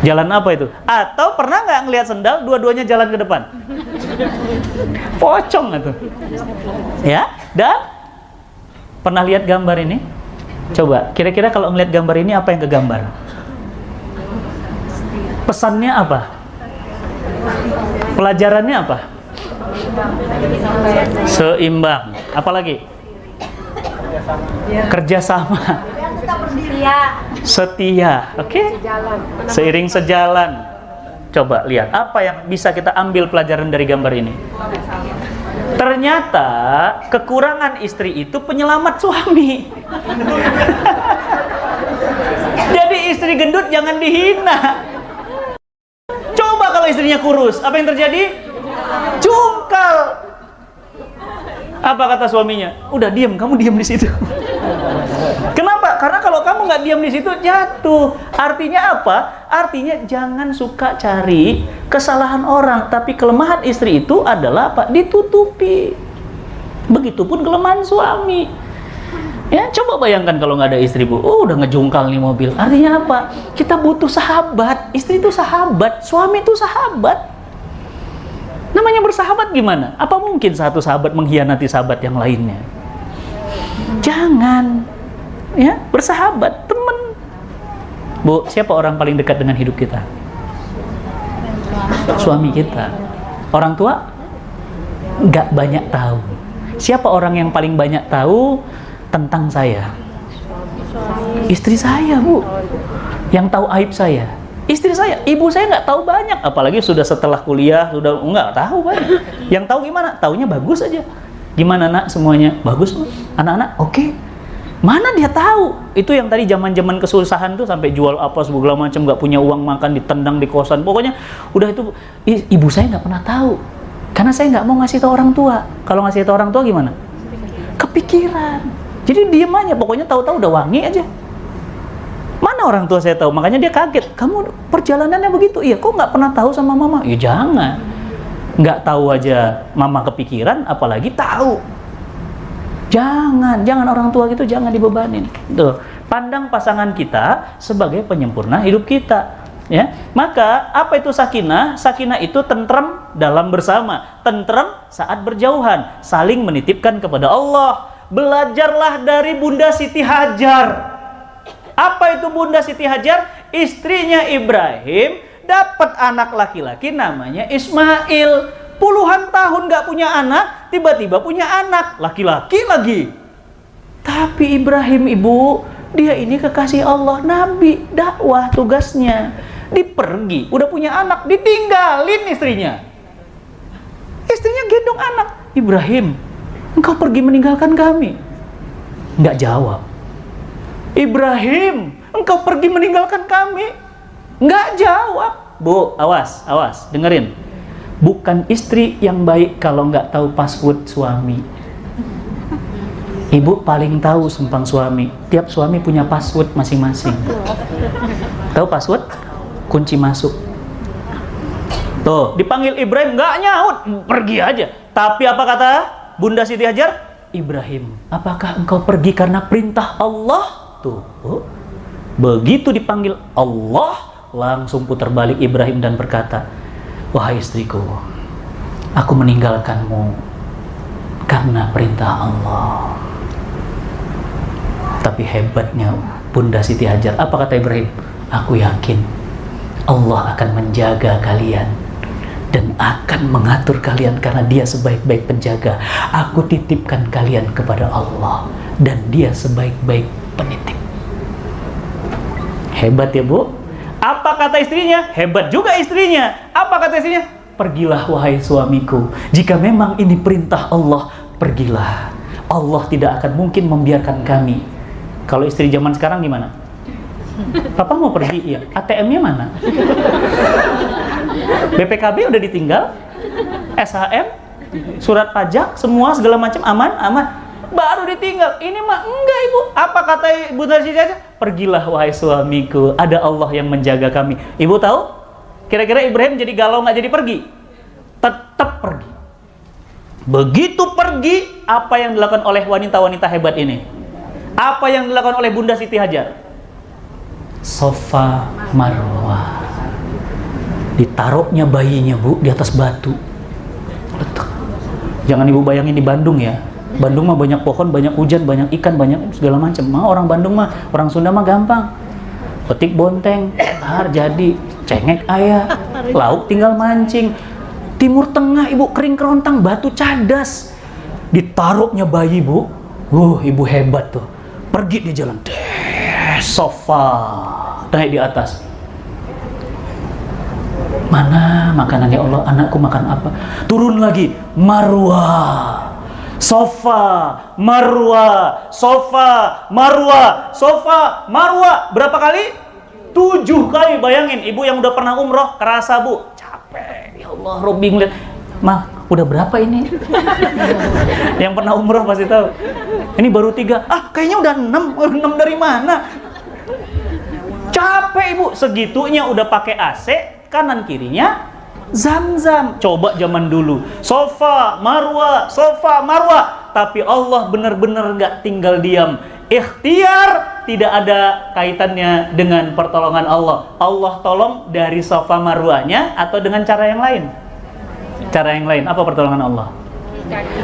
Jalan apa itu? Atau pernah nggak ngelihat sendal dua-duanya jalan ke depan? Pocong itu. Ya, dan pernah lihat gambar ini? Coba, kira-kira kalau ngelihat gambar ini apa yang kegambar? Pesannya apa? Pelajarannya apa? Seimbang. Apalagi? Kerjasama. Setia. Oke? Seiring sejalan. Coba lihat apa yang bisa kita ambil pelajaran dari gambar ini. Ternyata kekurangan istri itu penyelamat suami. Jadi istri gendut jangan dihina. Coba kalau istrinya kurus, apa yang terjadi? Cungkal. Apa kata suaminya? Udah diam, kamu diam di situ. Kenapa? Karena kalau kamu nggak diam di situ jatuh. Artinya apa? Artinya jangan suka cari kesalahan orang, tapi kelemahan istri itu adalah apa? Ditutupi. Begitupun kelemahan suami. Ya, coba bayangkan kalau nggak ada istri, Bu. Udah ngejungkal nih mobil. Artinya apa? Kita butuh sahabat. Istri itu sahabat, suami itu sahabat. Namanya bersahabat gimana? Apa mungkin satu sahabat mengkhianati sahabat yang lainnya? Jangan. Ya, bersahabat, teman. Bu, siapa orang paling dekat dengan hidup kita? Suami kita. Orang tua nggak banyak tahu. Siapa orang yang paling banyak tahu tentang saya? Istri saya, Bu. Yang tahu aib saya. Istri saya, ibu saya nggak tahu banyak, apalagi sudah setelah kuliah, sudah nggak tahu banyak. Yang tahu gimana? Taunya bagus aja. Gimana nak semuanya? Bagus, anak-anak, oke. Mana dia tahu? Itu yang tadi zaman-zaman kesusahan tuh sampai jual apa segala macam, nggak punya uang makan, ditendang di kosan. Pokoknya udah itu ibu saya nggak pernah tahu, karena saya nggak mau ngasih tahu orang tua. Kalau ngasih tahu orang tua gimana? Kepikiran. Jadi diem aja, pokoknya tahu-tahu udah wangi aja. Mana orang tua saya tahu? Makanya dia kaget. Kamu perjalanannya begitu? Iya, kok nggak pernah tahu sama mama? Ya jangan. Nggak tahu aja mama kepikiran, apalagi tahu. Jangan orang tua gitu, jangan dibebanin. Tuh, pandang pasangan kita sebagai penyempurna hidup kita. Ya, maka apa itu sakinah? Sakinah itu tentrem dalam bersama, tentrem saat berjauhan, saling menitipkan kepada Allah. Belajarlah dari Bunda Siti Hajar. Apa itu Bunda Siti Hajar? Istrinya Ibrahim dapat anak laki-laki namanya Ismail. Puluhan tahun gak punya anak, tiba-tiba punya anak laki-laki lagi. Tapi Ibrahim, Ibu, dia ini kekasih Allah, nabi, dakwah tugasnya. Dipergi, udah punya anak, ditinggalin istrinya. Istrinya gendong anak. Ibrahim, engkau pergi meninggalkan kami. Nggak jawab. Ibrahim, engkau pergi meninggalkan kami. Nggak jawab. Bu, awas, dengerin. Bukan istri yang baik kalau nggak tahu password suami. Ibu paling tahu sumpang suami. Tiap suami punya password masing-masing. Tahu password? Kunci masuk. Tuh, dipanggil Ibrahim, nggak nyaut, pergi aja. Tapi apa kata Bunda Siti Hajar? Ibrahim, apakah engkau pergi karena perintah Allah? Tuh, begitu dipanggil Allah, langsung putar balik Ibrahim dan berkata, wahai istriku, aku meninggalkanmu karena perintah Allah. Tapi hebatnya Bunda Siti Hajar, apa kata Ibrahim? Aku yakin Allah akan menjaga kalian dan akan mengatur kalian karena dia sebaik-baik penjaga. Aku titipkan kalian kepada Allah dan dia sebaik-baik penitip. Hebat ya, Bu? Apa kata istrinya? Hebat juga istrinya. Apa kata istrinya? Pergilah wahai suamiku. Jika memang ini perintah Allah, pergilah. Allah tidak akan mungkin membiarkan kami. Kalau istri zaman sekarang gimana? Papa mau pergi? Iya. ATM-nya mana? BPKB udah ditinggal, SHM, surat pajak, semua segala macam aman, baru ditinggal. Ini mah enggak ibu. Apa kata ibu Narsi saja? Pergilah wahai suamiku, ada Allah yang menjaga kami. Ibu tahu? Kira-kira Ibrahim jadi galau nggak jadi pergi? Tetap pergi. Begitu pergi, apa yang dilakukan oleh wanita-wanita hebat ini? Apa yang dilakukan oleh Bunda Siti Hajar? Safa Marwah. Ditaruhnya bayinya bu di atas batu. Letak. Jangan ibu bayangin di Bandung ya. Bandung mah banyak pohon, banyak hujan, banyak ikan, banyak segala macam. Orang Bandung mah, orang Sunda mah gampang. Petik bonteng, jadi cengek ayah, lauk tinggal mancing. Timur Tengah ibu kering kerontang, batu cadas. Ditaruhnya bayi bu. Ibu hebat tuh. Pergi di jalan, sofa naik di atas. Mana makanan ya Allah, anakku makan apa? Turun lagi, Marwah, sofa, Marwah, sofa, Marwah, sofa, Marwah. Berapa kali? 7 kali. Bayangin, ibu yang udah pernah umroh, kerasa bu, capek. Ya Allah, Robby ngeliat, mah udah berapa ini? Yang pernah umroh pasti tahu. Ini baru 3. Kayaknya udah 6. 6 dari mana? Capek ibu, segitunya udah pakai AC. Kanan kirinya Zam-zam. Coba zaman dulu sofa Marwah, sofa Marwah, tapi Allah benar-benar gak tinggal diam. Ikhtiar tidak ada kaitannya dengan pertolongan Allah. Allah tolong dari sofa Marwahnya atau dengan cara yang lain? Cara yang lain. Apa pertolongan Allah?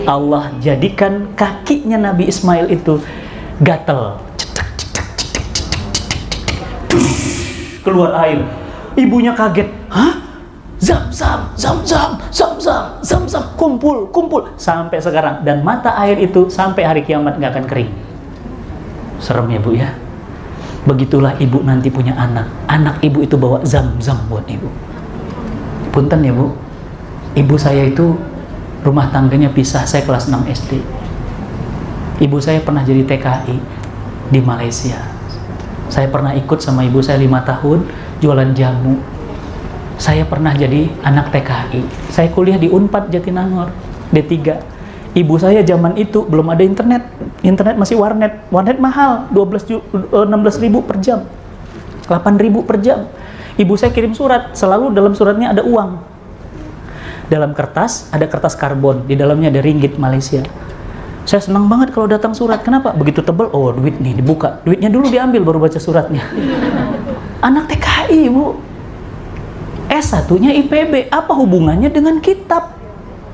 Allah jadikan kakinya Nabi Ismail itu gatel, keluar air. Ibunya kaget, Zam-zam, zam-zam, zam-zam, zam-zam, kumpul, sampai sekarang. Dan mata air itu sampai hari kiamat nggak akan kering. Serem ya bu ya. Begitulah ibu nanti punya anak ibu itu bawa zam-zam buat ibu. Punten ya bu, ibu saya itu rumah tangganya pisah, saya kelas 6 SD. Ibu saya pernah jadi TKI di Malaysia. Saya pernah ikut sama ibu saya 5 tahun jualan jamu. Saya pernah jadi anak TKI. Saya kuliah di Unpad Jatinangor, D3. Ibu saya zaman itu belum ada internet. Internet masih warnet. Warnet mahal, 16.000 per jam. 8.000 per jam. Ibu saya kirim surat, selalu dalam suratnya ada uang. Dalam kertas, ada kertas karbon, di dalamnya ada ringgit Malaysia. Saya senang banget kalau datang surat. Kenapa? Begitu tebal, duit nih, dibuka. Duitnya dulu diambil, baru baca suratnya. Anak TKI, Bu. S1-nya IPB. Apa hubungannya dengan kitab?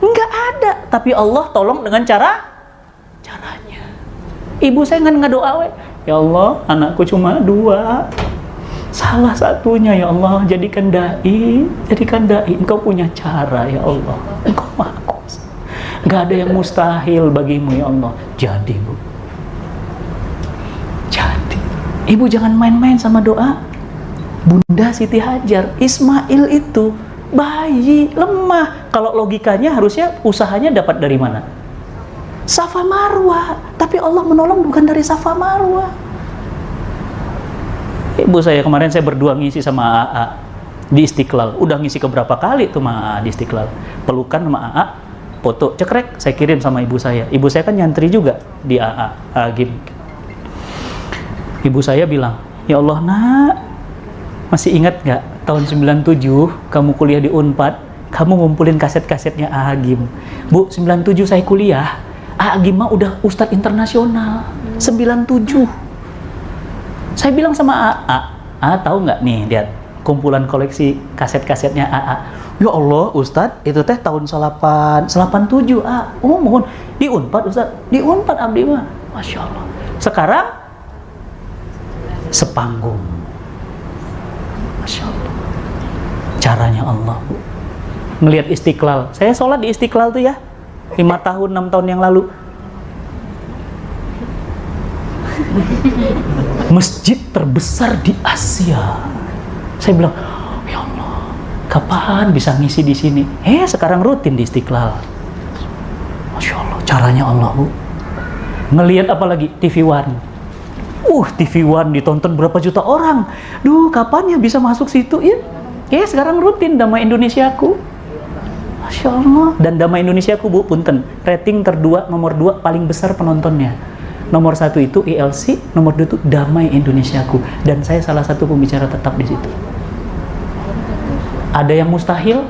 Enggak ada. Tapi Allah tolong dengan caranya. Ibu saya nggak doa, ya Allah, anakku cuma 2. Salah satunya ya Allah, jadikan dai. Engkau punya cara ya Allah. Engkau maha kuasa. Nggak ada yang mustahil bagimu ya Allah. Jadi Bu, ibu jangan main-main sama doa. Bunda Siti Hajar, Ismail itu bayi lemah. Kalau logikanya harusnya usahanya dapat dari mana? Safa Marwah. Tapi Allah menolong bukan dari Safa Marwah. Ibu saya kemarin saya berdua ngisi sama AA di Istiqlal. Udah ngisi keberapa kali tuh sama AA di Istiqlal. Pelukan sama AA, foto cekrek saya kirim sama ibu saya. Ibu saya kan nyantri juga di AA, Agim. Ibu saya bilang, ya Allah nak, masih ingat nggak tahun 97 kamu kuliah di Unpad, kamu ngumpulin kaset-kasetnya Agim. Bu, 97 saya kuliah, Agim mah udah ustadz internasional. 97. Saya bilang sama AA, tahu nggak nih, lihat kumpulan koleksi kaset-kasetnya AA. Ya Allah, Ustadz, itu teh tahun 87, mohon di Unpad, Ustadz, di Unpad abdi mah, Masya Allah. Sekarang sepanggung, Masya Allah. Caranya Allah, Bu. Ngelihat Istiqlal, saya sholat di Istiqlal tuh ya, 5 tahun, 6 tahun yang lalu. Masjid terbesar di Asia. Saya bilang, ya Allah, kapan bisa ngisi di sini? Sekarang rutin di Istiqlal. Masya Allah, caranya Allah, Bu. Ngelihat apa lagi? TV One. TV One ditonton berapa juta orang. Duh, kapan ya bisa masuk situ ya? Ya sekarang rutin Damai Indonesiaku. Masya Allah. Dan Damai Indonesiaku, Bu, punten, rating nomor 2 paling besar penontonnya. Nomor 1 itu ILC, nomor 2 itu Damai Indonesiaku. Dan saya salah satu pembicara tetap di situ. Ada yang mustahil?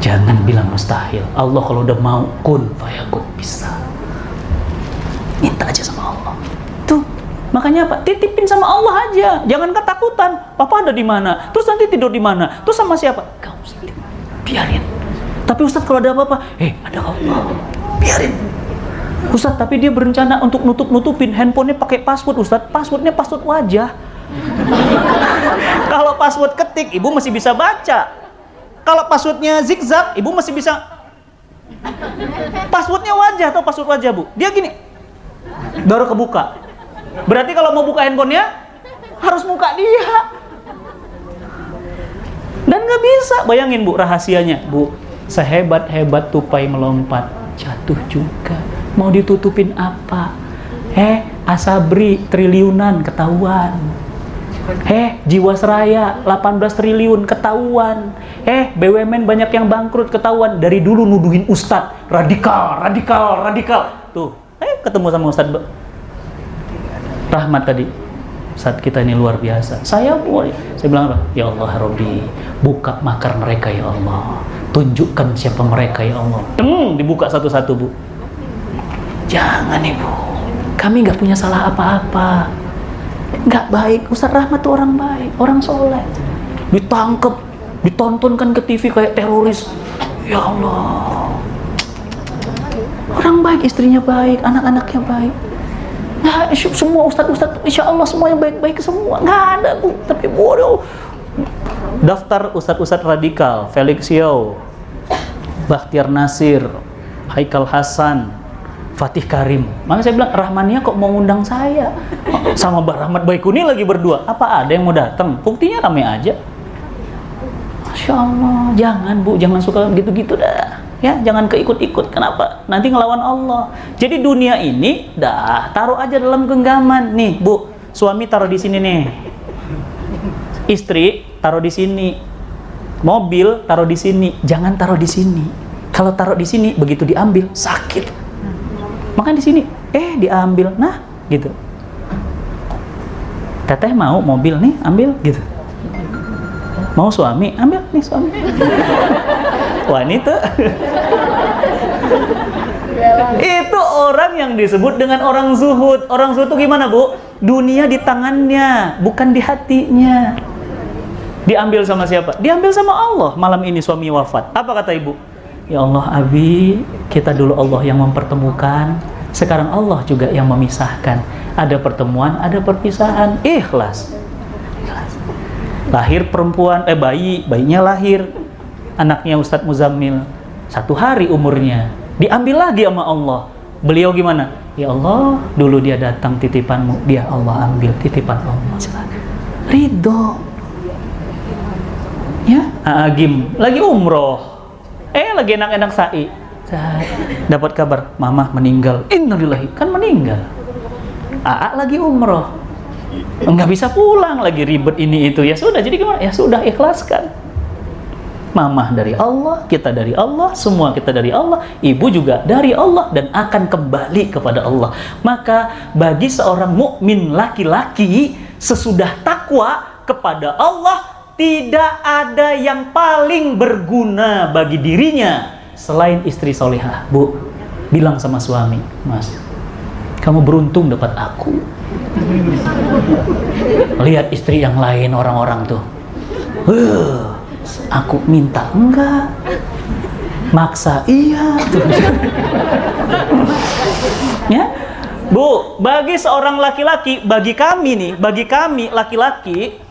Jangan bilang mustahil. Allah kalau udah mau, kun fayakun, bisa. Minta aja sama Allah. Tuh, makanya apa? Titipin sama Allah aja. Jangan ketakutan. Papa ada di mana? Terus nanti tidur di mana? Terus sama siapa? Gak usah. Biarin. Tapi Ustadz kalau ada apa-apa, ada Allah. Biarin. Ustadz, tapi dia berencana untuk nutupin handphonenya pakai password, Ustadz. Passwordnya password wajah. Kalau password ketik, ibu masih bisa baca. Kalau passwordnya zigzag, ibu masih bisa. Passwordnya wajah atau password wajah, Bu? Dia gini, baru kebuka. Berarti kalau mau buka handphonenya, harus muka dia. Dan nggak bisa. Bayangin, Bu, rahasianya, Bu. Sehebat-hebat tupai melompat, jatuh juga. Mau ditutupin apa? Asabri triliunan ketahuan. Jiwasraya 18 triliun ketahuan. BUMN banyak yang bangkrut ketahuan. Dari dulu nuduhin Ustadz radikal. Tuh, ketemu sama Ustadz Rahmat tadi. Ustadz kita ini luar biasa. Saya bilang apa? Ya Allah Rabbi, buka makar mereka ya Allah. Tunjukkan siapa mereka ya Allah. Dibuka satu-satu, Bu. Jangan, Ibu. Kami nggak punya salah apa-apa. Nggak baik. Ustadz Rahmat itu orang baik, orang soleh. Ditangkep, ditontonkan ke TV kayak teroris. Ya Allah. Orang baik, istrinya baik, anak-anaknya baik. Nah, semua ustadz, insya Allah semuanya baik-baik semua. Nggak ada, Bu. Tapi bodoh. Daftar ustadz radikal, Felix Yeo, Bakhtiar Nasir, Haikal Hasan, Fatih Karim. Makanya saya bilang, Rahmania kok mau ngundang saya? Sama Mbak Rahmat Baikuni lagi berdua. Apa ada yang mau datang? Buktinya rame aja. Masya Allah. Jangan, Bu. Jangan suka gitu-gitu dah. Ya, jangan keikut-ikut. Kenapa? Nanti ngelawan Allah. Jadi dunia ini, taruh aja dalam genggaman. Nih, Bu. Suami taruh di sini nih. Istri taruh di sini. Mobil taruh di sini. Jangan taruh di sini. Kalau taruh di sini, begitu diambil, sakit. Makan di sini, diambil, nah, gitu. Teteh mau mobil nih, ambil, gitu. Mau suami, ambil nih suami. Wanita. Itu orang yang disebut dengan orang zuhud. Orang zuhud itu gimana, Bu? Dunia di tangannya, bukan di hatinya. Diambil sama siapa? Diambil sama Allah. Malam ini suami wafat. Apa kata ibu? Ya Allah, Abi, kita dulu Allah yang mempertemukan, sekarang Allah juga yang memisahkan. Ada pertemuan, ada perpisahan. Ikhlas. Lahir perempuan, bayinya lahir. Anaknya Ustadz Muzammil, 1 hari umurnya. Diambil lagi sama Allah. Beliau gimana? Ya Allah, dulu dia datang titipanmu, dia Allah ambil titipan Allah. Silakan. Ridho. Ya, Agim lagi umroh. Lagi enak-enak sa'i. Dapat kabar, mama meninggal. Innalillahi, kan meninggal. Aa lagi umroh. Nggak bisa pulang, lagi ribet ini itu. Ya sudah, jadi gimana? Ya sudah, ikhlaskan. Mama dari Allah, kita dari Allah, semua kita dari Allah, ibu juga dari Allah dan akan kembali kepada Allah. Maka bagi seorang mukmin laki-laki, sesudah takwa kepada Allah, tidak ada yang paling berguna bagi dirinya selain istri solehah. Bu, bilang sama suami, Mas, kamu beruntung dapat aku. Lihat istri yang lain, orang-orang tuh, aku minta enggak, maksa iya. Ya, Bu, bagi seorang laki-laki, bagi kami laki-laki,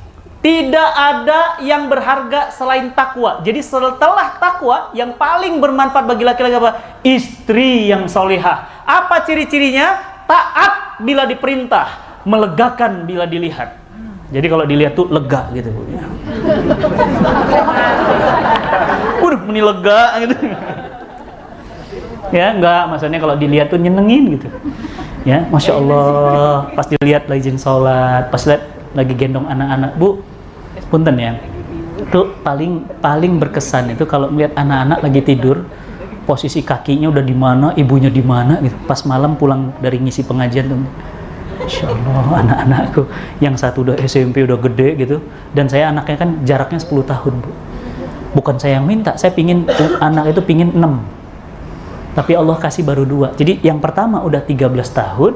tidak ada yang berharga selain takwa. Jadi setelah takwa, yang paling bermanfaat bagi laki-laki apa? Istri yang solehah. Apa ciri-cirinya? Taat bila diperintah, melegakan bila dilihat. Jadi kalau dilihat tuh lega gitu. Ini lega gitu. Ya, enggak, maksudnya kalau dilihat tuh nyenengin gitu. Ya, Masya Allah, pas dilihat lagi izin sholat, pas lihat lagi gendong anak-anak, Bu, punten ya, itu paling berkesan itu kalau melihat anak-anak lagi tidur, posisi kakinya udah di mana, ibunya di mana gitu. Pas malam pulang dari ngisi pengajian tuh, Masya Allah, anak-anakku yang satu udah SMP udah gede gitu, dan saya anaknya kan jaraknya 10 tahun, Bu. Bukan saya yang minta, saya pingin anak itu pingin 6. Tapi Allah kasih baru 2. Jadi yang pertama udah 13 tahun,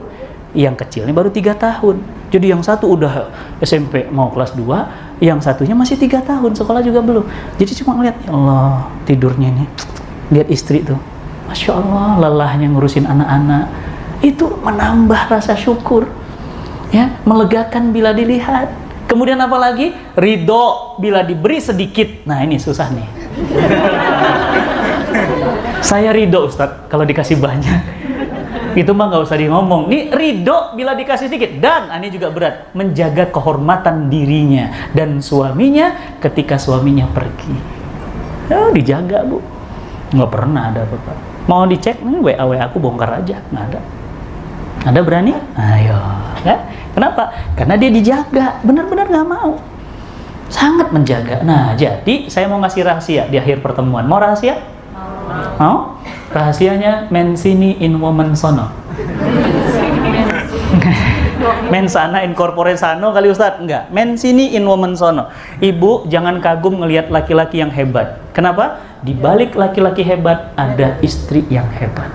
yang kecilnya baru 3 tahun. Jadi yang satu udah SMP mau kelas 2, yang satunya masih 3 tahun, sekolah juga belum. Jadi cuma ngeliat, ya Allah, tidurnya ini. Lihat istri tuh, Masya Allah, lelahnya ngurusin anak-anak. Itu menambah rasa syukur. Ya, melegakan bila dilihat. Kemudian apa lagi? Ridho bila diberi sedikit. Nah, ini susah nih. Saya ridho, Ustadz, kalau dikasih banyak. Itu mah nggak usah di ngomong. Nih ridho bila dikasih sedikit. Dan ini juga berat, menjaga kehormatan dirinya dan suaminya ketika suaminya pergi. Ya, dijaga, Bu. Nggak pernah ada apa-apa. Mau dicek, WA aku bongkar aja. Nggak ada. Ada berani? Ayo. Ya? Kenapa? Karena dia dijaga. Benar-benar nggak mau. Sangat menjaga. Nah, jadi saya mau ngasih rahasia di akhir pertemuan. Mau rahasia? Mau? Rahasianya mensini in woman sono. Mensana in corpore sano kali Ustadz? Enggak. Mensini in woman sono. Ibu jangan kagum ngelihat laki-laki yang hebat. Kenapa? Di balik laki-laki hebat ada istri yang hebat.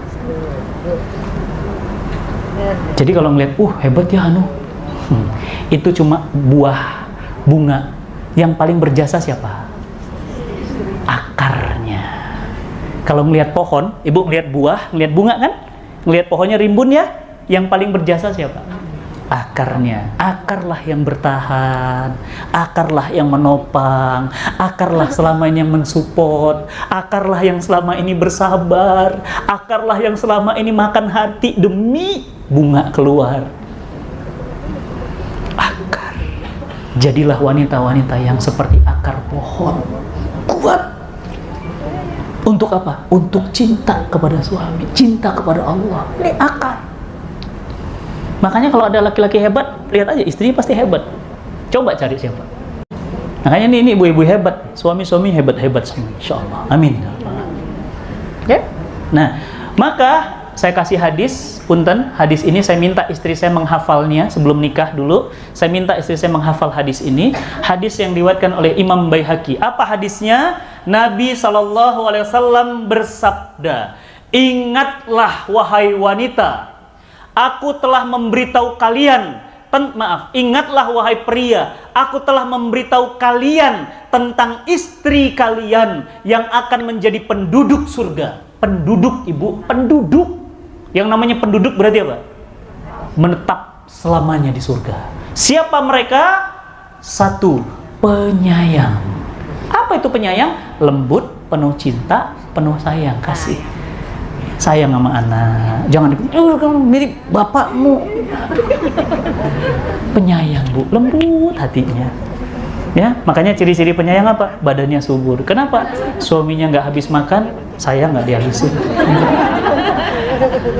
Jadi kalau ngelihat, hebat ya Anu. Itu cuma buah bunga. Yang paling berjasa siapa? Akarnya. Kalau ngelihat pohon, ibu ngelihat buah, ngelihat bunga kan? Ngelihat pohonnya rimbun ya? Yang paling berjasa siapa? Akarnya. Akarlah yang bertahan, akarlah yang menopang, akarlah selama ini yang mensupport, akarlah yang selama ini bersabar, akarlah yang selama ini makan hati demi bunga keluar. Akar. Jadilah wanita-wanita yang seperti akar pohon, kuat. Untuk apa? Untuk cinta kepada suami, cinta kepada Allah. Ini akar. Makanya kalau ada laki-laki hebat, lihat aja istrinya pasti hebat. Coba cari siapa. Makanya ini ibu-ibu hebat, suami-suami hebat-hebat semua. Insyaallah. Amin. Oke? Nah, maka saya kasih hadis, punten, hadis ini saya minta istri saya menghafalnya sebelum nikah dulu. Saya minta istri saya menghafal hadis ini. Hadis yang diriwayatkan oleh Imam Baihaqi. Apa hadisnya? Nabi SAW bersabda, "Ingatlah wahai wanita, aku telah memberitahu kalian, ingatlah wahai pria, aku telah memberitahu kalian tentang istri kalian yang akan menjadi penduduk surga." Penduduk, Ibu, penduduk. Yang namanya penduduk berarti apa? Menetap selamanya di surga. Siapa mereka? 1, penyayang. Apa itu penyayang? Lembut, penuh cinta, penuh sayang, kasih. Sayang sama anak. Jangan kamu mirip bapakmu. Penyayang, Bu, lembut hatinya. Ya, makanya ciri-ciri penyayang apa? Badannya subur. Kenapa? Suaminya nggak habis makan, saya nggak dihabisin.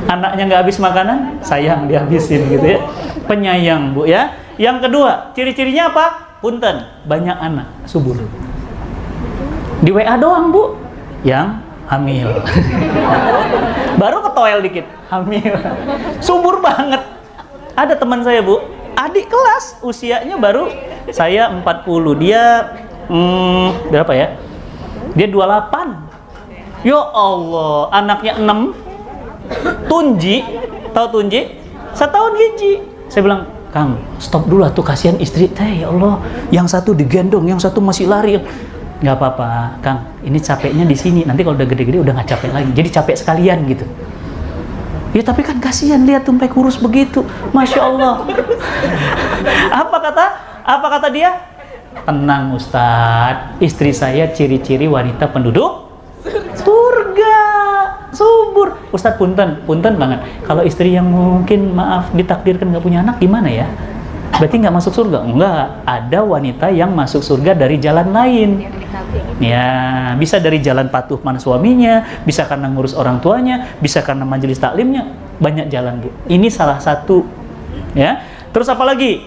Anaknya nggak habis makanan, sayang dihabisin gitu ya. Penyayang, Bu, ya. Yang kedua, ciri-cirinya apa? Punten, banyak anak, subur. Di WA doang, Bu, yang hamil. Baru ketoel dikit, hamil. Subur banget. Ada teman saya, Bu, adik kelas, usianya baru saya 40. Dia berapa ya? Dia 28. Ya Allah, anaknya 6. Tunji, tahu Tunji? Setahun hiji. Saya bilang, "Kang, stop dulu tuh, kasihan istri teh, ya Allah. Yang satu digendong, yang satu masih lari." Nggak apa-apa, Kang. Ini capeknya di sini. Nanti kalau udah gede-gede udah nggak capek lagi. Jadi capek sekalian gitu. Ya tapi kan kasihan lihat sampai kurus begitu. Masya Allah. Apa kata dia? Tenang Ustadz, istri saya ciri-ciri wanita penduduk surga, subur. Ustadz punten banget. Kalau istri yang mungkin maaf ditakdirkan nggak punya anak gimana ya? Berarti nggak masuk surga? Enggak, ada wanita yang masuk surga dari jalan lain. Ya, bisa dari jalan patuh mana suaminya, bisa karena ngurus orang tuanya, bisa karena majelis taklimnya, banyak jalan, Bu. Ini salah satu. Ya. Terus apa lagi?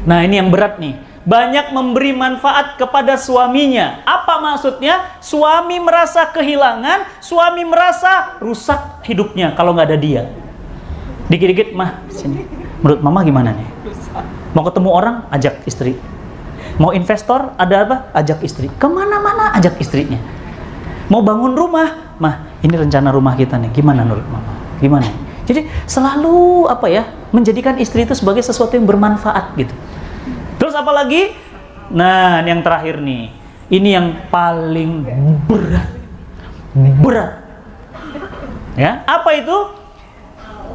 Nah, ini yang berat nih. Banyak memberi manfaat kepada suaminya. Apa maksudnya? Suami merasa kehilangan, suami merasa rusak hidupnya kalau nggak ada dia. Dikit-dikit, mah, sini. Menurut mama gimana nih? Mau ketemu orang, ajak istri. Mau investor, ada apa? Ajak istri. Kemana-mana, ajak istrinya. Mau bangun rumah, mah, ini rencana rumah kita nih. Gimana menurut mama? Gimana? Jadi selalu apa ya? Menjadikan istri itu sebagai sesuatu yang bermanfaat gitu. Terus apa lagi? Nah, yang terakhir nih. Ini yang paling berat. Ya, apa itu?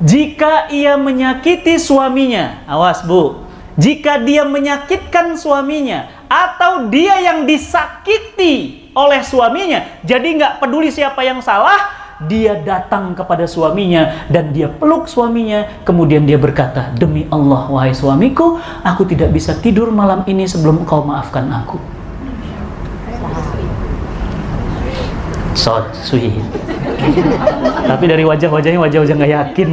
Jika ia menyakiti suaminya, awas Bu. Jika dia menyakitkan suaminya, atau dia yang disakiti oleh suaminya, jadi nggak peduli siapa yang salah, dia datang kepada suaminya dan dia peluk suaminya, kemudian dia berkata, demi Allah wahai suamiku, aku tidak bisa tidur malam ini sebelum kau maafkan aku. So sweet. Tapi dari wajah-wajahnya wajah-wajah nggak yakin.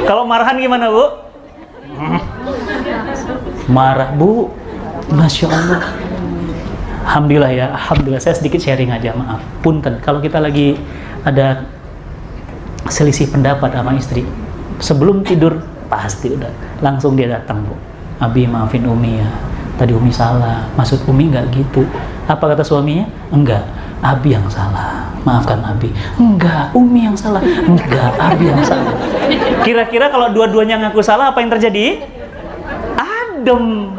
Kalau marahan gimana Bu? Marah Bu, Masya Allah. Alhamdulillah ya, Alhamdulillah. Saya sedikit sharing aja, maaf. Punten, kalau kita lagi ada selisih pendapat sama istri, sebelum tidur pasti udah langsung dia datang, Bu. Abi maafin Umi ya, tadi Umi salah, maksud Umi nggak gitu. Apa kata suaminya? Enggak, Abi yang salah, maafkan Abi. Enggak, Umi yang salah. Enggak, Abi yang salah. Kira-kira kalau dua-duanya ngaku salah, apa yang terjadi? Adem.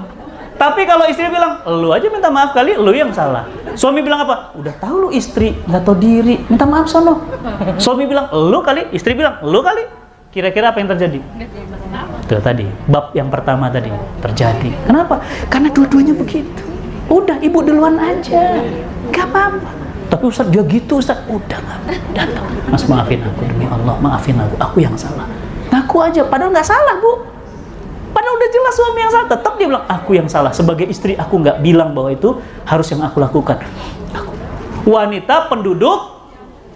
Tapi kalau istri bilang, lu aja minta maaf kali, lu yang salah. Suami bilang apa? Udah tahu lu istri, nggak tahu diri, minta maaf sono. Suami bilang, lu kali, istri bilang, lu kali. Kira-kira apa yang terjadi? Itu tadi, bab yang pertama tadi terjadi. Kenapa? Karena dua-duanya begitu. Udah, ibu duluan aja, nggak apa-apa. Tapi Ustaz, dia gitu Ustaz. Udah nggak, datang. Mas maafin aku, demi Allah, maafin aku yang salah. Ngaku aja, padahal nggak salah Bu. Padahal udah jelas suami yang salah, tetap dia bilang, aku yang salah. Sebagai istri, aku nggak bilang bahwa itu harus yang aku lakukan. Wanita penduduk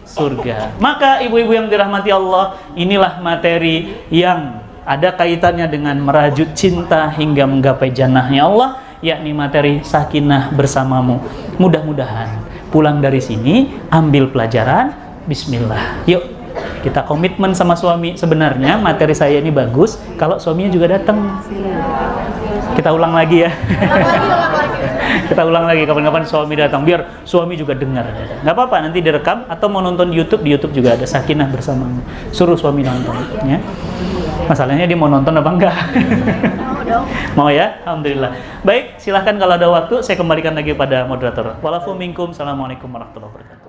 surga. Maka ibu-ibu yang dirahmati Allah, inilah materi yang ada kaitannya dengan merajut cinta hingga menggapai jannahnya Allah, yakni materi sakinah bersamamu. Mudah-mudahan pulang dari sini, ambil pelajaran, bismillah. Yuk, kita komitmen sama suami. Sebenarnya materi saya ini bagus kalau suaminya juga datang. Kita ulang lagi ya. Kita ulang lagi kapan-kapan suami datang, biar suami juga dengar. Nggak apa-apa, nanti direkam atau mau nonton di YouTube, di YouTube juga ada sakinah bersamamu. Suruh suami nonton ya. Masalahnya dia mau nonton apa enggak? Mau ya? Alhamdulillah. Baik, silahkan kalau ada waktu saya kembalikan lagi pada moderator. Walafu minkum. Assalamualaikum warahmatullahi wabarakatuh.